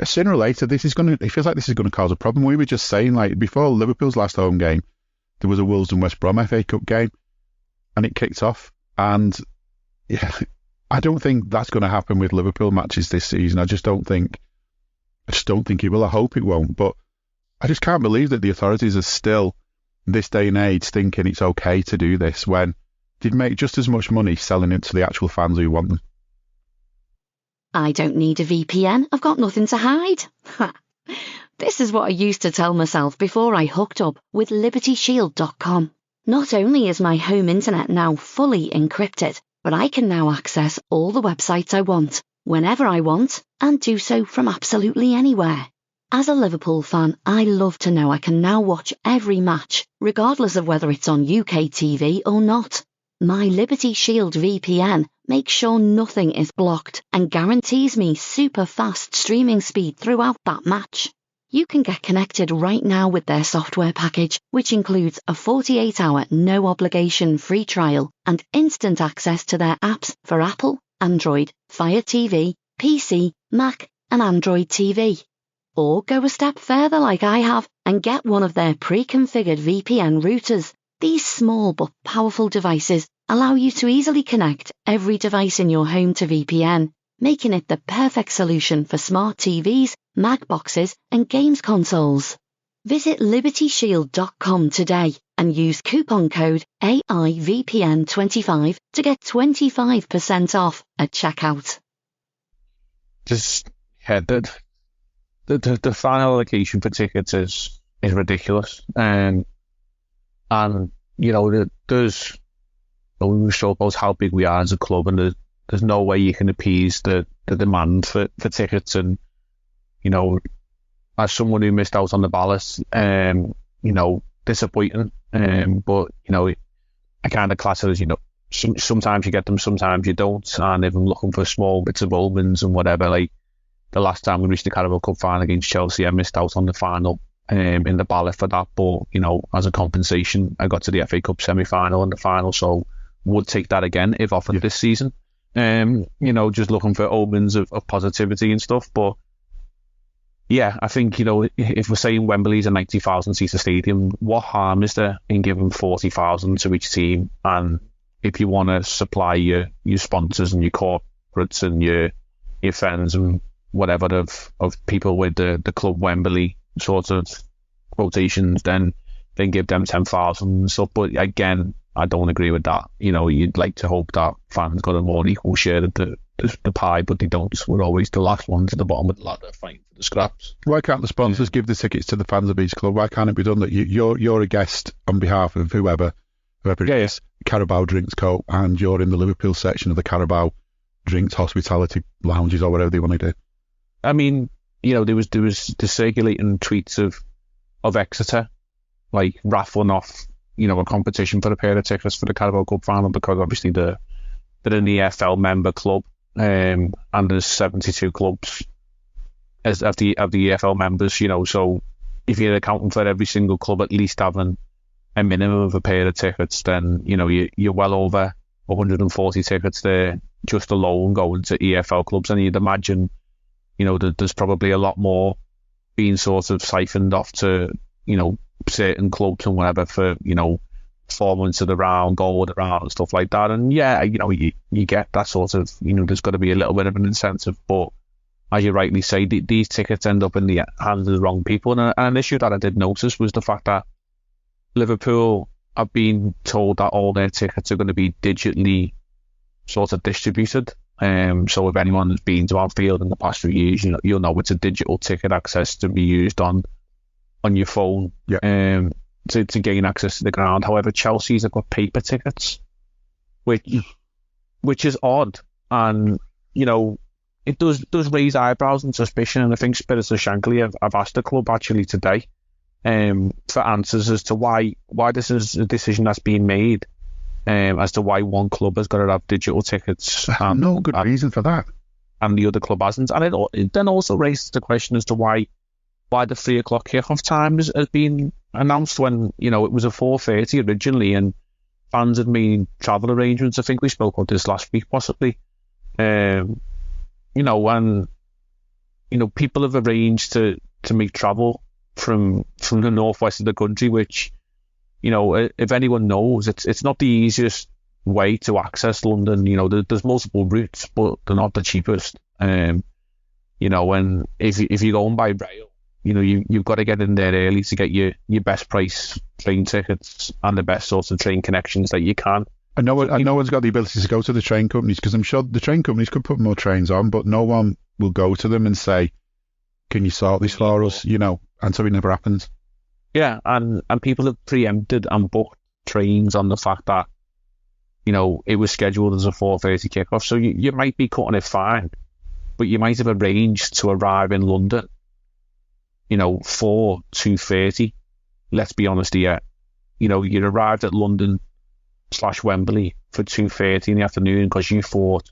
sooner or later, it feels like this is going to cause a problem. We were just saying, like, before Liverpool's last home game, there was a Wolves and West Brom FA Cup game, and it kicked off. And yeah, I don't think that's going to happen with Liverpool matches this season. I just don't think it will. I hope it won't. But I just can't believe that the authorities are still, this day and age, thinking it's okay to do this when they'd make just as much money selling it to the actual fans who want them. I don't need a VPN. I've got nothing to hide. This is what I used to tell myself before I hooked up with LibertyShield.com. Not only is my home internet now fully encrypted, but I can now access all the websites I want, whenever I want, and do so from absolutely anywhere. As a Liverpool fan, I love to know I can now watch every match, regardless of whether it's on UK TV or not. My Liberty Shield VPN makes sure nothing is blocked and guarantees me super fast streaming speed throughout that match. You can get connected right now with their software package, which includes a 48-hour no-obligation free trial and instant access to their apps for Apple, Android, Fire TV, PC, Mac and Android TV. Or go a step further like I have and get one of their pre-configured VPN routers. These small but powerful devices allow you to easily connect every device in your home to VPN, making it the perfect solution for smart TVs, Mac boxes, and games consoles. Visit libertyshield.com today and use coupon code AIVPN25 to get 25% off at checkout. Just headed. The final allocation for tickets is ridiculous. And you know, there's we talk about how big we are as a club, and there's no way you can appease the demand for tickets. And you know, as someone who missed out on the ballot, you know, disappointing. But you know, I kind of class it as, you know, sometimes you get them, sometimes you don't. And if I'm looking for small bits of omens and whatever, like the last time we reached the Carabao Cup final against Chelsea, I missed out on the final in the ballot for that. But you know, as a compensation, I got to the FA Cup semi-final and the final, so would take that again if offered this season. You know, just looking for omens of positivity and stuff. But yeah, I think, you know, if we're saying Wembley's a 90,000 seater stadium, what harm is there in giving 40,000 to each team? And if you want to supply your sponsors and your corporates and your friends and whatever of people with the Club Wembley sort of quotations, then give them 10,000 and stuff. But again, I don't agree with that. You know, you'd like to hope that fans got a more equal share of the pie, but they don't. We're always the last ones at the bottom of the ladder fighting for the scraps. Why can't the sponsors give the tickets to the fans of each club? Why can't it be done that you're a guest on behalf of whoever it is, Carabao Drinks Co., and you're in the Liverpool section of the Carabao Drinks Hospitality Lounges or whatever they want to do? I mean, you know, there was the circulating tweets of Exeter, like raffling off, you know, a competition for a pair of tickets for the Carabao Cup final, because obviously they're an EFL member club, and there's 72 clubs of the EFL members, you know. So if you're accounting for every single club at least having a minimum of a pair of tickets, then you know you're well over 140 tickets there just alone going to EFL clubs. And you'd imagine, you know, that there's probably a lot more being sort of siphoned off to, you know, certain clubs and whatever for, you know, 4 months of the round, goal of the round and stuff like that. And yeah, you know, you get that sort of, you know, there's got to be a little bit of an incentive. But as you rightly say, these tickets end up in the hands of the wrong people. And an issue that I did notice was the fact that Liverpool have been told that all their tickets are going to be digitally sort of distributed. So if anyone has been to Anfield in the past few years, you know, you'll know it's a digital ticket access to be used on your phone. Yeah. To gain access to the ground. However, Chelsea's have got paper tickets, which is odd, and you know, it does raise eyebrows and suspicion. And I think Spirits of Shankly have asked the club actually today for answers as to why this is a decision that's being made, as to why one club has got to have digital tickets. No good reason for that, and the other club hasn't. And it then also raises the question as to why the 3 o'clock kickoff time has been announced when, you know, it was a 4:30 originally, and fans had made travel arrangements. I think we spoke about this last week, possibly. You know, and you know, people have arranged to make travel from the northwest of the country, which, you know, if anyone knows, it's not the easiest way to access London. You know, there's multiple routes, but they're not the cheapest. You know, and if you're going by rail, you know, you've got to get in there early to get your best price train tickets and the best sorts of train connections that you can. And no one's got the ability to go to the train companies, because I'm sure the train companies could put more trains on, but no one will go to them and say, can you sort this for us? You know, and so it never happens. Yeah, and people have preempted and booked trains on the fact that, you know, it was scheduled as a 4:30 kickoff. So you might be cutting it fine, but you might have arranged to arrive in London, you know, for 2:30. Let's be honest here. You know, you arrived at London/Wembley for 2:30 in the afternoon because you thought,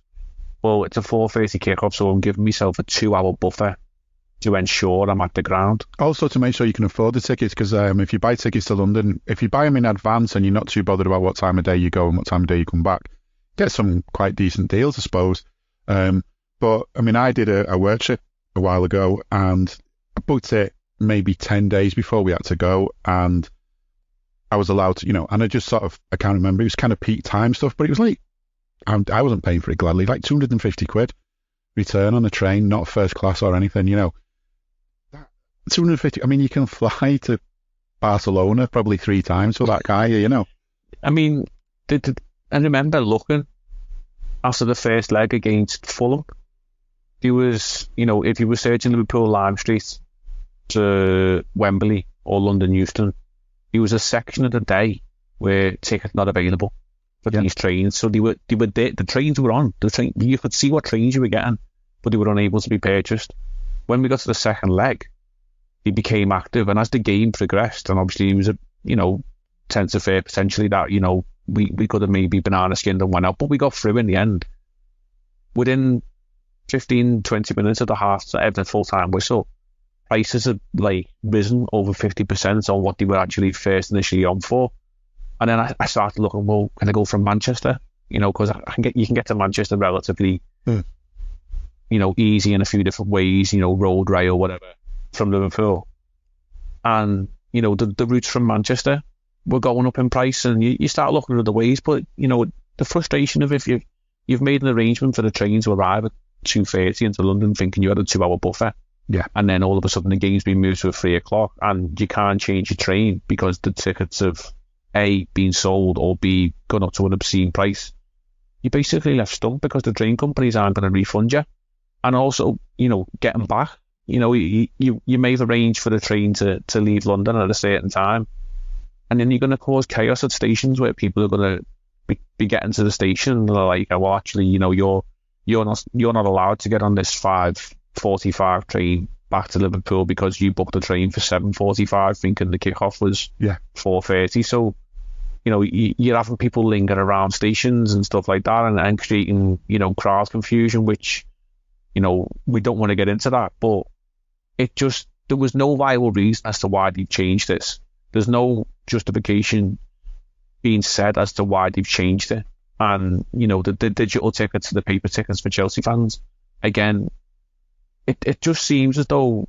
well, it's a 4:30 kickoff, so I'm giving myself a 2-hour buffer to ensure I'm at the ground. Also to make sure you can afford the tickets, because if you buy tickets to London, if you buy them in advance and you're not too bothered about what time of day you go and what time of day you come back, get some quite decent deals, I suppose. But I mean, I did a work trip a while ago, and I booked it maybe 10 days before we had to go, and I was allowed to, and I can't remember, it was kind of peak time stuff, but it was like, I wasn't paying for it gladly, like 250 quid return on a train, not first class or anything, 250, I mean, you can fly to Barcelona probably 3 times for that guy, I mean, I remember looking after the first leg against Fulham. There was, if you were searching Liverpool Lime Street to Wembley or London Euston, there was a section of the day where tickets not available for these trains. So they were there, the trains were on. You could see what trains you were getting, but they were unable to be purchased. When we got to the second leg, they became active, and as the game progressed, and obviously it was a tense affair potentially that we could have maybe banana skinned and went out, but we got through in the end. Within 15-20 minutes of the full time whistle, prices had risen over 50% on what they were actually first initially on for. And then I started looking, well, can I go from Manchester? Because you can get to Manchester relatively easy in a few different ways, road, rail, whatever, from Liverpool. And the routes from Manchester were going up in price, and you start looking at other ways. But the frustration of if you've made an arrangement for the train to arrive at 2:30 into London, thinking you had a 2-hour buffer, and then all of a sudden the game's been moved to 3 o'clock, and you can't change your train because the tickets have A, been sold, or B, gone up to an obscene price. You're basically left stumped because the train companies aren't going to refund you. And also, getting back, you may have arranged for the train to leave London at a certain time, and then you're going to cause chaos at stations where people are going to be getting to the station and they're like, well, actually, you're not allowed to get on this 5:45 train back to Liverpool because you booked a train for 7:45 thinking the kickoff was 4:30. So you're having people linger around stations and stuff like that, and creating crowd confusion, which we don't want to get into that, but there was no viable reason as to why they've changed this. There's no justification being said as to why they've changed it. And the digital tickets, the paper tickets for Chelsea fans, again, it just seems as though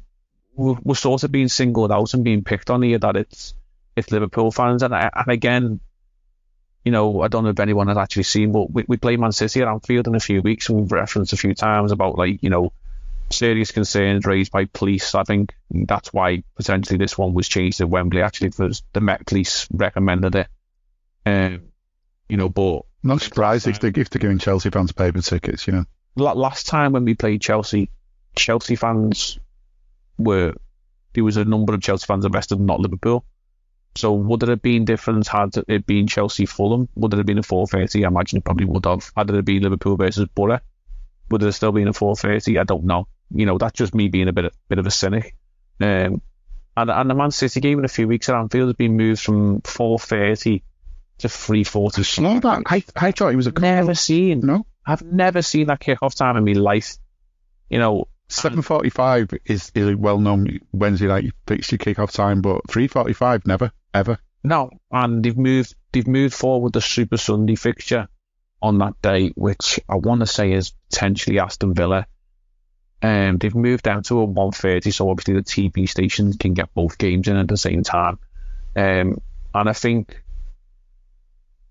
we're sort of being singled out and being picked on here, that it's Liverpool fans. And again, I don't know if anyone has actually seen, but we play Man City at Anfield in a few weeks, and we've referenced a few times about serious concerns raised by police. I think that's why potentially this one was changed at Wembley, actually, because the Met Police recommended it. But not surprised if they're giving Chelsea fans paper tickets. Last time when we played Chelsea fans there was a number of Chelsea fans arrested, not Liverpool. So would it have been different had it been Chelsea Fulham? Would it have been a 4:30? I imagine it probably would have. Had it been Liverpool versus Borough, would it have still been a 4:30? I don't know. That's just me being a bit of a cynic. And the Man City game in a few weeks at Anfield has been moved from 4:30 to 3:40. Slow that. I thought it was I've never seen that kick-off time in my life. 7:45 is a well-known Wednesday night fixture kick-off time, but 3:45 never, ever. No, and they've moved forward the Super Sunday fixture on that day, which I want to say is potentially Aston Villa. They've moved down to a 1:30, so obviously the TV stations can get both games in at the same time. And I think,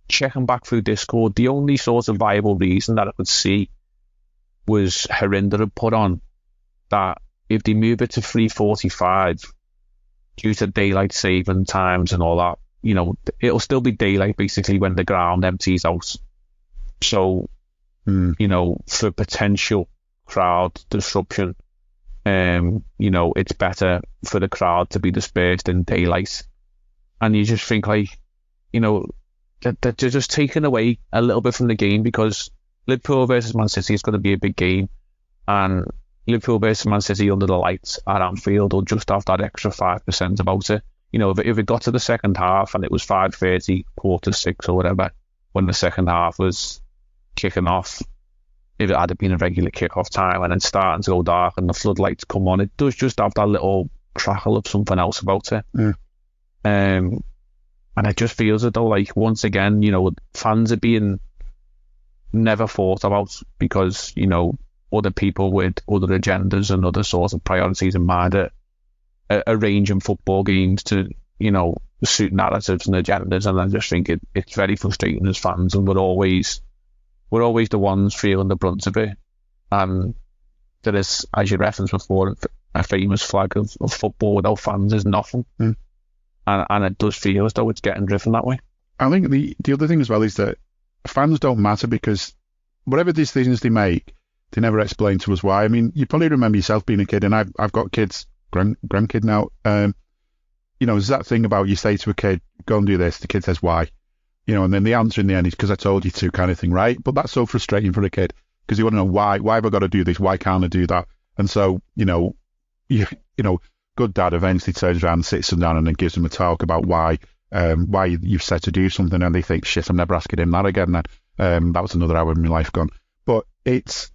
checking back through Discord, the only sort of viable reason that I could see was Harinder had put on that if they move it to 3:45 due to daylight saving times and all that, it'll still be daylight basically when the ground empties out. So, for potential crowd disruption, it's better for the crowd to be dispersed in daylight. And you just think that they're just taking away a little bit from the game, because Liverpool versus Man City is going to be a big game, and Liverpool versus Man City under the lights at Anfield will just have that extra 5% about it. If it got to the second half and it was 5:30, 5:45 or whatever, when the second half was kicking off, if it had been a regular kick-off time and then starting to go dark and the floodlights come on, it does just have that little crackle of something else about it. And it just feels as though, once again, fans are being never thought about, because, other people with other agendas and other sorts of priorities in mind are arranging football games to, suit narratives and agendas, and I just think it's very frustrating as fans, and we're always the ones feeling the brunt of it. And there is, as you referenced before, a famous flag of football without fans is nothing. And it does feel as though it's getting driven that way. I think the other thing as well is that fans don't matter, because whatever decisions they make, they never explain to us why. I mean, you probably remember yourself being a kid, and I've got kids, grandkid now. There's that thing about you say to a kid, go and do this, the kid says why, and then the answer in the end is because I told you to, kind of thing, right? But that's so frustrating for a kid, because you want to know why have I got to do this? Why can't I do that? And so, good dad eventually turns around and sits them down and then gives them a talk about why you've said to do something, and they think, shit, I'm never asking him that again. Then that was another hour of my life gone. But it's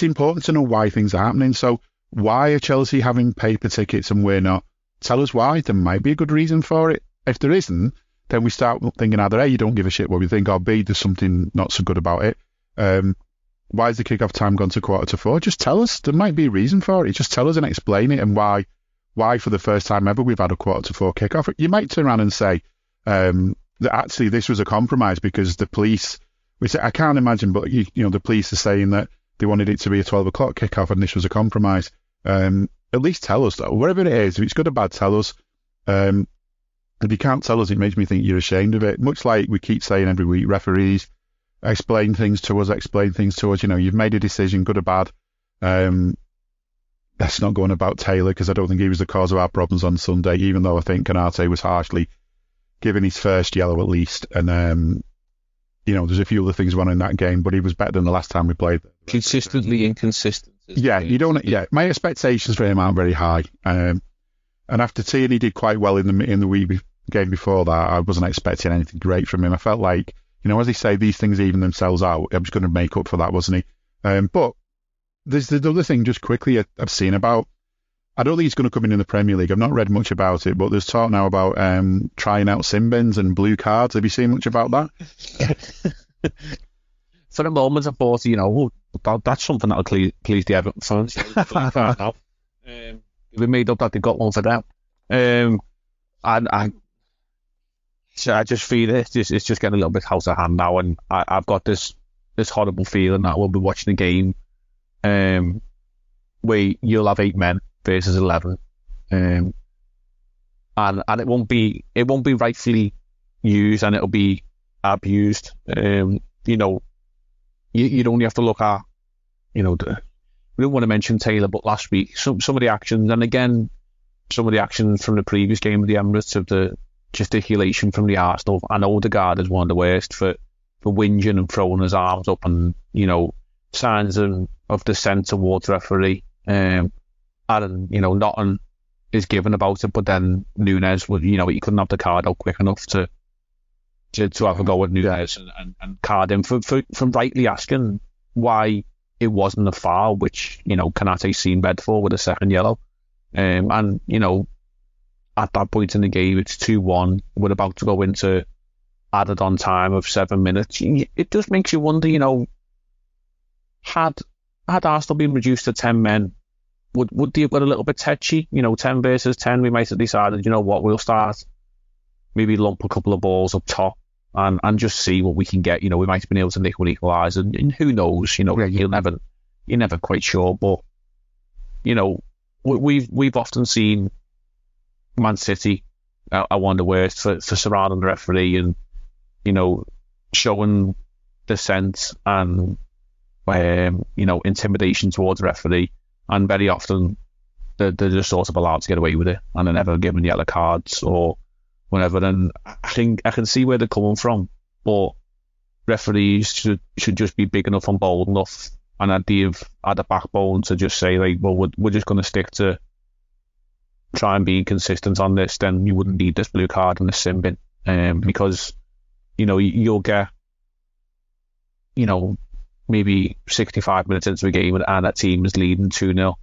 important to know why things are happening. So why are Chelsea having paper tickets and we're not? Tell us why. There might be a good reason for it. If there isn't, then we start thinking either A, you don't give a shit what we think, or B, there's something not so good about it. Why is the kick-off time gone to 3:45? Just tell us. There might be a reason for it. Just tell us and explain it, and why for the first time ever we've had a 3:45 kick-off. You might turn around and say that actually this was a compromise because the police, which I can't imagine, but the police are saying that they wanted it to be a 12 o'clock kick-off and this was a compromise. At least tell us, though. Whatever it is, if it's good or bad, tell us. If you can't tell us, it makes me think you're ashamed of it. Much like we keep saying every week, referees, explain things to us. You've made a decision, good or bad. Let's not go on about Taylor, because I don't think he was the cause of our problems on Sunday, even though I think Canate was harshly given his first yellow at least. And, there's a few other things wrong in that game, but he was better than the last time we played. Consistently inconsistent. My expectations for him aren't very high. And after Tierney did quite well in the wee game before that, I wasn't expecting anything great from him. I felt like, as they say, these things even themselves out. I was going to make up for that, wasn't he? But there's the other thing just quickly I've seen about, I don't think he's going to come in the Premier League. I've not read much about it, but there's talk now about trying out sin bins and blue cards. Have you seen much about that? For a moment, I thought, that's something that'll please the Everton fans. We made up that they got one for them. And I just feel it's just getting a little bit out of hand now, and I've got this horrible feeling that we'll be watching a game where you'll have 8 men versus 11, and it won't be rightfully used, and it'll be abused. You'd only have to look at, we don't want to mention Taylor, but last week some of the actions, and again some of the actions from the previous game of the Emirates, of the gesticulation from the Arsenal, and Odegaard is one of the worst for whinging and throwing his arms up, and signs of dissent towards the referee. And nothing is given about it, but then Nunes would, he couldn't have the card out quick enough to have a go at Nunes and card him for rightly asking why it wasn't a foul, which Kanate's seen red for with a second yellow. And at that point in the game, it's 2-1. We're about to go into added on time of 7 minutes. It just makes you wonder, had Arsenal been reduced to 10 men, would they have got a little bit tetchy? 10 versus 10, we might have decided, we'll start, maybe lump a couple of balls up top and just see what we can get. We might have been able to nick one equaliser, and who knows? You're never quite sure. But we've often seen Man City, I wonder worst for surrounding the referee and showing dissent and intimidation towards the referee, and very often they're just sort of allowed to get away with it, and they're never given yellow cards or whatever. And I can see where they're coming from, but referees should just be big enough and bold enough, and they've had a backbone to just say, like, well, we're just going to stick to try and be consistent on this. Then you wouldn't need this blue card and this sin bin, because you'll get maybe 65 minutes into a game and that team is leading 2-0,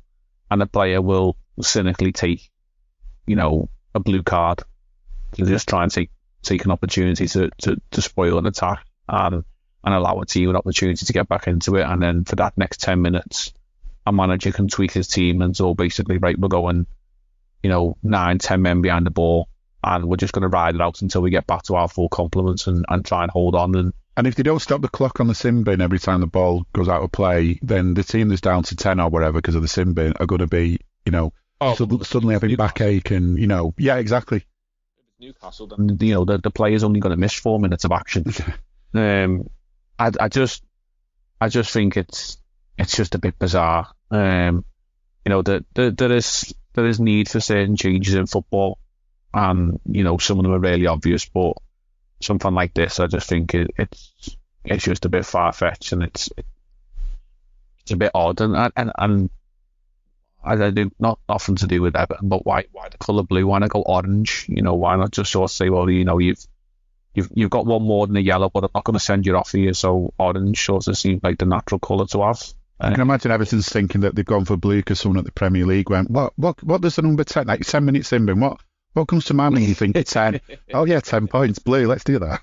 and the player will cynically take a blue card to just try and take an opportunity to spoil an attack and allow a team an opportunity to get back into it. And then for that next 10 minutes, a manager can tweak his team and so basically, right, we're going 9-10 men behind the ball, and we're just going to ride it out until we get back to our full complements and try and hold on. And if they don't stop the clock on the sin bin every time the ball goes out of play, then the team that's down to 10 or whatever because of the sin bin are going to be, suddenly having backache and, yeah, exactly. Newcastle, then the player's only going to miss 4 minutes of action. I just think it's just a bit bizarre. There is need for certain changes in football, and some of them are really obvious, but something like this, I just think it's just a bit far fetched, and it's a bit odd, and I do nothing to do with Everton, but why the colour blue? Why not go orange? Why not just sort of say, well, you've got one more than a yellow, but I'm not going to send you off here, so orange sort of seems like the natural colour to have. I can imagine Everton's thinking that they've gone for blue because someone at the Premier League went, what does the number 10, like 10 minutes in bin, what comes to mind when you think 10? Oh yeah, 10 points, blue, let's do that.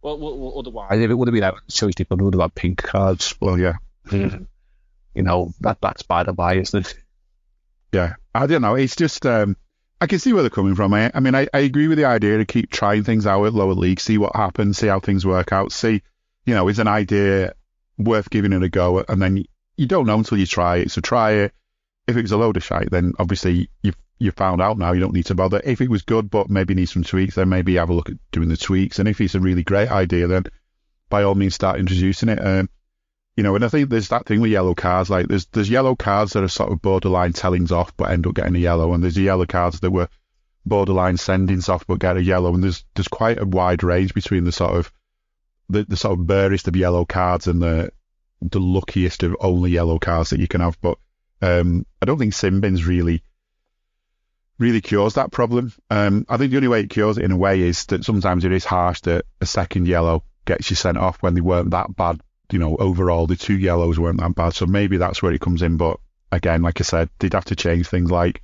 Well, otherwise, if it would have been Everton's choice, they would have had pink cards. Well, yeah. That's by the by, isn't it? Yeah, I don't know. It's just, I can see where they're coming from. I mean, I agree with the idea to keep trying things out at lower leagues, see what happens, see how things work out, see, is an idea worth giving it a go? And then you don't know until you try it. So try it. If it was a load of shite, then obviously you've found out now. You don't need to bother. If it was good, but maybe needs some tweaks, then maybe have a look at doing the tweaks. And if it's a really great idea, then by all means start introducing it. And I think there's that thing with yellow cards. Like there's yellow cards that are sort of borderline tellings off but end up getting a yellow, and there's the yellow cards that were borderline sendings off but get a yellow. And there's quite a wide range between the sort of barest of yellow cards and the luckiest of only yellow cards that you can have. But I don't think sin bins really cures that problem. I think the only way it cures it in a way is that sometimes it is harsh that a second yellow gets you sent off when they weren't that bad. Overall, the 2 yellows weren't that bad. So maybe that's where it comes in. But again, like I said, they'd have to change things like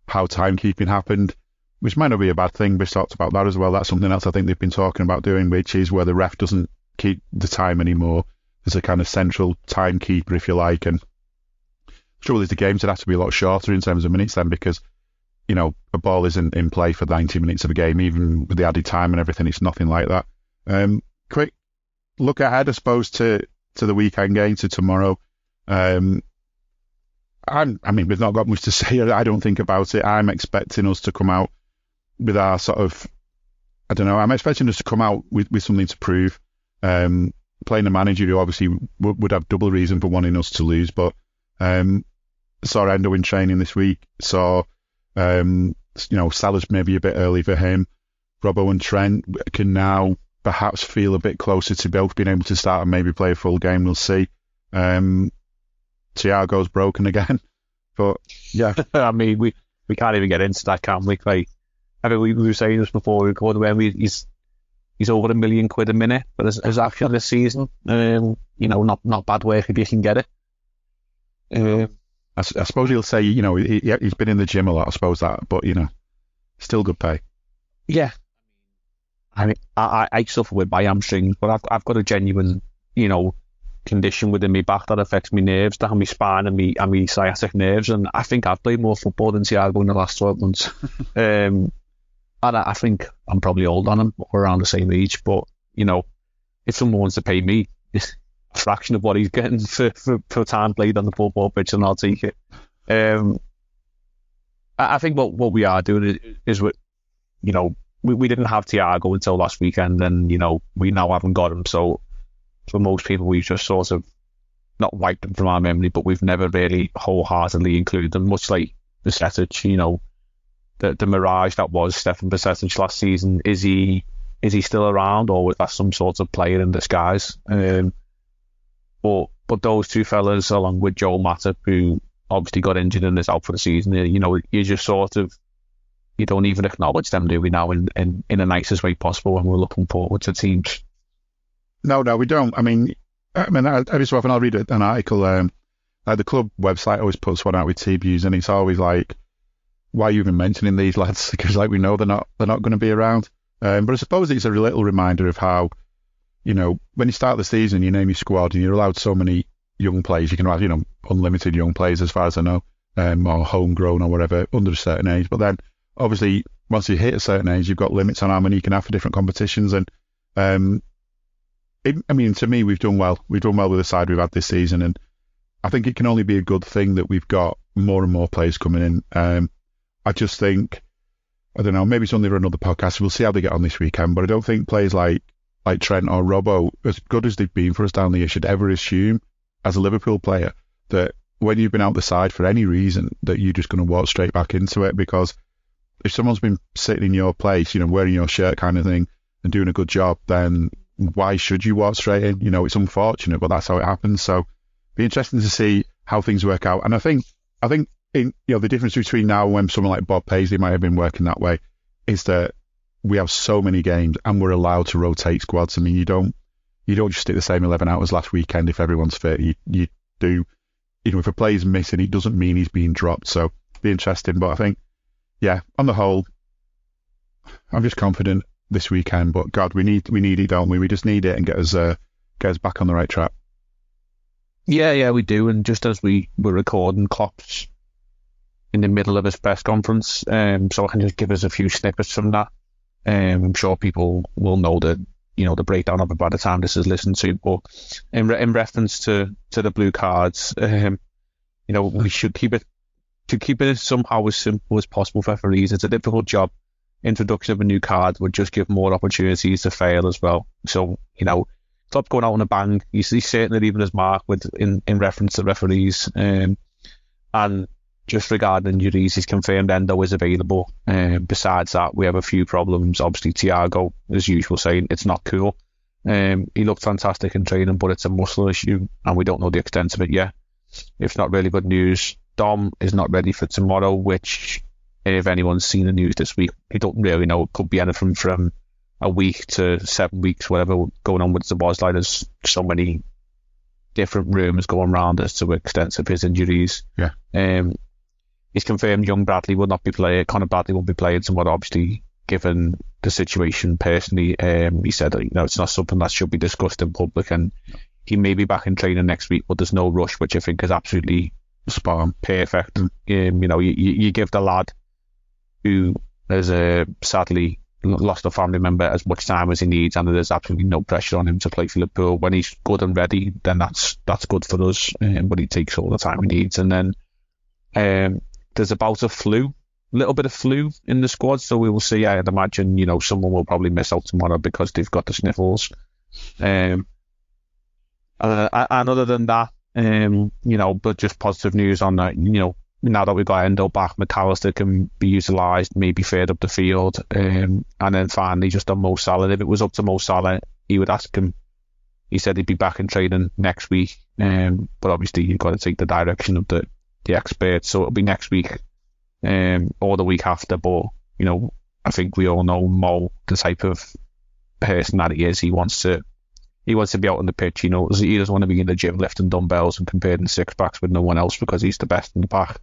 how timekeeping happened, which might not be a bad thing. We've talked about that as well. That's something else I think they've been talking about doing, which is where the ref doesn't keep the time anymore. There's a kind of central timekeeper, if you like. And surely the games would have to be a lot shorter in terms of minutes then, because, a ball isn't in play for 90 minutes of a game, even with the added time and everything. It's nothing like that. Quick look ahead, I suppose, to the weekend game, to tomorrow. We've not got much to say, I don't think, about it. I'm expecting us to come out with our sort of, I'm expecting us to come out with something to prove. Playing a manager who obviously would have double reason for wanting us to lose, but saw Endo in training this week, saw Salah's maybe a bit early for him. Robbo and Trent can now perhaps feel a bit closer to both being able to start and maybe play a full game. We'll see. Thiago's broken again, but yeah. I mean, we can't even get into that, can we? Like, I mean, we were saying this before we recorded, when he's over £1 million a minute for his action this season. Not bad work if you can get it. I suppose he'll say, he's been in the gym a lot. I suppose that, but still good pay. Yeah. I mean, I suffer with my hamstrings, but I've got a genuine, condition within my back that affects my nerves, down my spine and my sciatic nerves, and I think I've played more football than Thiago in the last 12 months. And I think I'm probably old on him, or around the same age, but, if someone wants to pay me a fraction of what he's getting for time played on the football pitch, then I'll take it. I think what we are doing is we didn't have Thiago until last weekend, and we now haven't got him. So for most people, we've just sort of not wiped him from our memory, but we've never really wholeheartedly included him. Much like Bajcetic, the mirage that was Stefan Bajcetic last season. Is he still around, or was that some sort of player in disguise? But those two fellas, along with Joel Matip, who obviously got injured and is out for the season, you just sort of, you don't even acknowledge them, do we, now, in the nicest way possible when we're looking forward to teams? No, we don't. I mean, every so often I'll read an article, like the club website always puts one out with team views, and it's always like, why are you even mentioning these lads? Because we know they're not going to be around. But I suppose it's a little reminder of how, when you start the season, you name your squad and you're allowed so many young players. You can have, unlimited young players as far as I know, or homegrown or whatever, under a certain age. But then, obviously, once you hit a certain age, you've got limits on how many you can have for different competitions. And to me, we've done well. We've done well with the side we've had this season, and I think it can only be a good thing that we've got more and more players coming in. I just think, I don't know, maybe it's only for another podcast. We'll see how they get on this weekend, but I don't think players like Trent or Robbo, as good as they've been for us down the year, should ever assume as a Liverpool player that when you've been out the side for any reason that you're just going to walk straight back into it. Because if someone's been sitting in your place, wearing your shirt kind of thing and doing a good job, then why should you walk straight in? It's unfortunate, but that's how it happens. So be interesting to see how things work out. And I think in, the difference between now and when someone like Bob Paisley might have been working that way is that we have so many games and we're allowed to rotate squads. I mean, you don't just stick the same 11 out as last weekend if everyone's fit. You do, if a player's missing, it doesn't mean he's being dropped. So be interesting. But I think, on the whole, I'm just confident this weekend. But God, we need it, don't we? We just need it and get us back on the right track. Yeah, we do. And just as we were recording, Klopp's in the middle of his press conference, so I can just give us a few snippets from that. I'm sure people will know the breakdown of it by the time this is listened to. But in reference to the blue cards, we should keep it somehow as simple as possible for referees. It's a difficult job. Introduction of a new card would just give more opportunities to fail as well. So, Klopp going out on a bang. He's certainly leaving his mark in reference to referees. And just regarding injuries, he's confirmed Endo is available. Besides that, we have a few problems. Obviously, Thiago, as usual, saying it's not cool. He looked fantastic in training, but it's a muscle issue, and we don't know the extent of it yet. It's not really good news. Dom is not ready for tomorrow, which, if anyone's seen the news this week, you don't really know. It could be anything from a week to 7 weeks, whatever going on with Szoboszlai. There's so many different rumours going around as to the extent of his injuries. Yeah. He's confirmed young Bradley will not be playing. Conor Bradley won't be playing tomorrow, obviously, given the situation personally. He said that, it's not something that should be discussed in public, and he may be back in training next week, but there's no rush, which I think is absolutely spot on, perfect. You give the lad who has sadly lost a family member as much time as he needs, and there's absolutely no pressure on him to play for Liverpool. When he's good and ready, then that's good for us, but he takes all the time he needs. And then there's about a little bit of flu in the squad, so we will see. I'd imagine, someone will probably miss out tomorrow because they've got the sniffles. And other than that, but just positive news on that, now that we've got Endo back, McAllister can be utilised, maybe further up the field. And then finally, just on Mo Salah. If it was up to Mo Salah, he would ask him. He said he'd be back in training next week. But obviously, you've got to take the direction of the experts. So it'll be next week or the week after. But, I think we all know Mo, the type of person that he is. He wants to be out on the pitch. He doesn't want to be in the gym lifting dumbbells and comparing six packs with no one else because he's the best in the pack.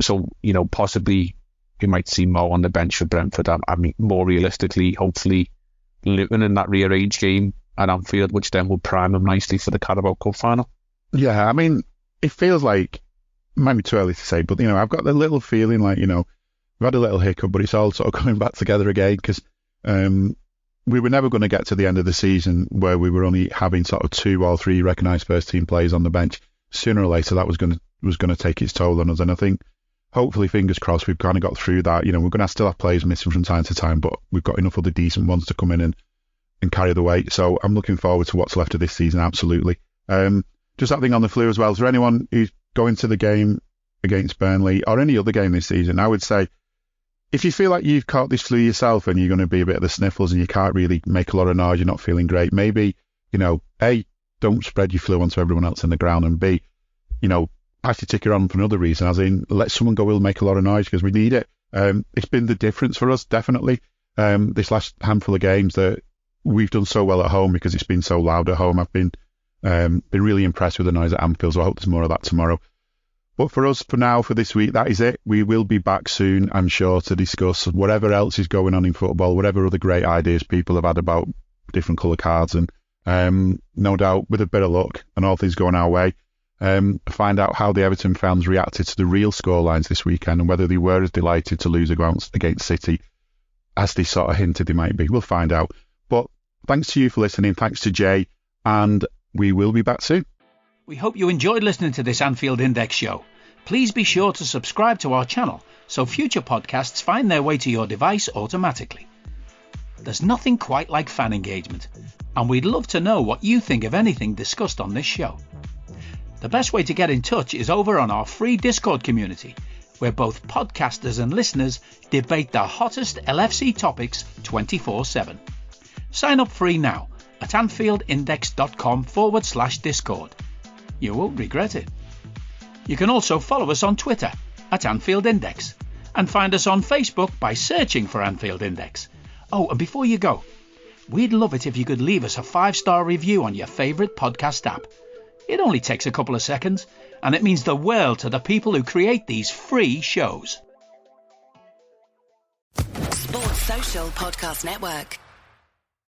So, possibly you might see Mo on the bench for Brentford. I mean, more realistically, hopefully Luton in that rearranged game at Anfield, which then will prime him nicely for the Carabao Cup final. Yeah, I mean, it feels like, it might be too early to say, but, I've got the little feeling like, we've had a little hiccup, but it's all sort of coming back together again, because we were never going to get to the end of the season where we were only having sort of 2 or 3 recognised first team players on the bench. Sooner or later, that was going to take its toll on us, and I think, hopefully, fingers crossed, we've kind of got through that. We're going to still have players missing from time to time, but we've got enough other decent ones to come in and carry the weight. So I'm looking forward to what's left of this season, absolutely. Just that thing on the flu as well. Is there anyone who's going to the game against Burnley or any other game this season? I would say, if you feel like you've caught this flu yourself and you're going to be a bit of the sniffles and you can't really make a lot of noise, you're not feeling great, maybe, A, don't spread your flu onto everyone else in the ground, and B, pass your ticker on for another reason, as in let someone go who'll make a lot of noise, because we need it. It's been the difference for us, definitely, this last handful of games that we've done so well at home because it's been so loud at home. I've been really impressed with the noise at Anfield, so I hope there's more of that tomorrow. But for us, for now, for this week, that is it. We will be back soon, I'm sure, to discuss whatever else is going on in football, whatever other great ideas people have had about different colour cards, and no doubt, with a bit of luck and all things going our way, find out how the Everton fans reacted to the real scorelines this weekend and whether they were as delighted to lose against City as they sort of hinted they might be. We'll find out. But thanks to you for listening. Thanks to Jay. And we will be back soon. We hope you enjoyed listening to this Anfield Index show. Please be sure to subscribe to our channel so future podcasts find their way to your device automatically. There's nothing quite like fan engagement, and we'd love to know what you think of anything discussed on this show. The best way to get in touch is over on our free Discord community, where both podcasters and listeners debate the hottest LFC topics 24/7. Sign up free now at anfieldindex.com/Discord. You won't regret it. You can also follow us on Twitter at Anfield Index and find us on Facebook by searching for Anfield Index. Oh, and before you go, we'd love it if you could leave us a 5-star review on your favourite podcast app. It only takes a couple of seconds, and it means the world to the people who create these free shows. Sports Social Podcast Network.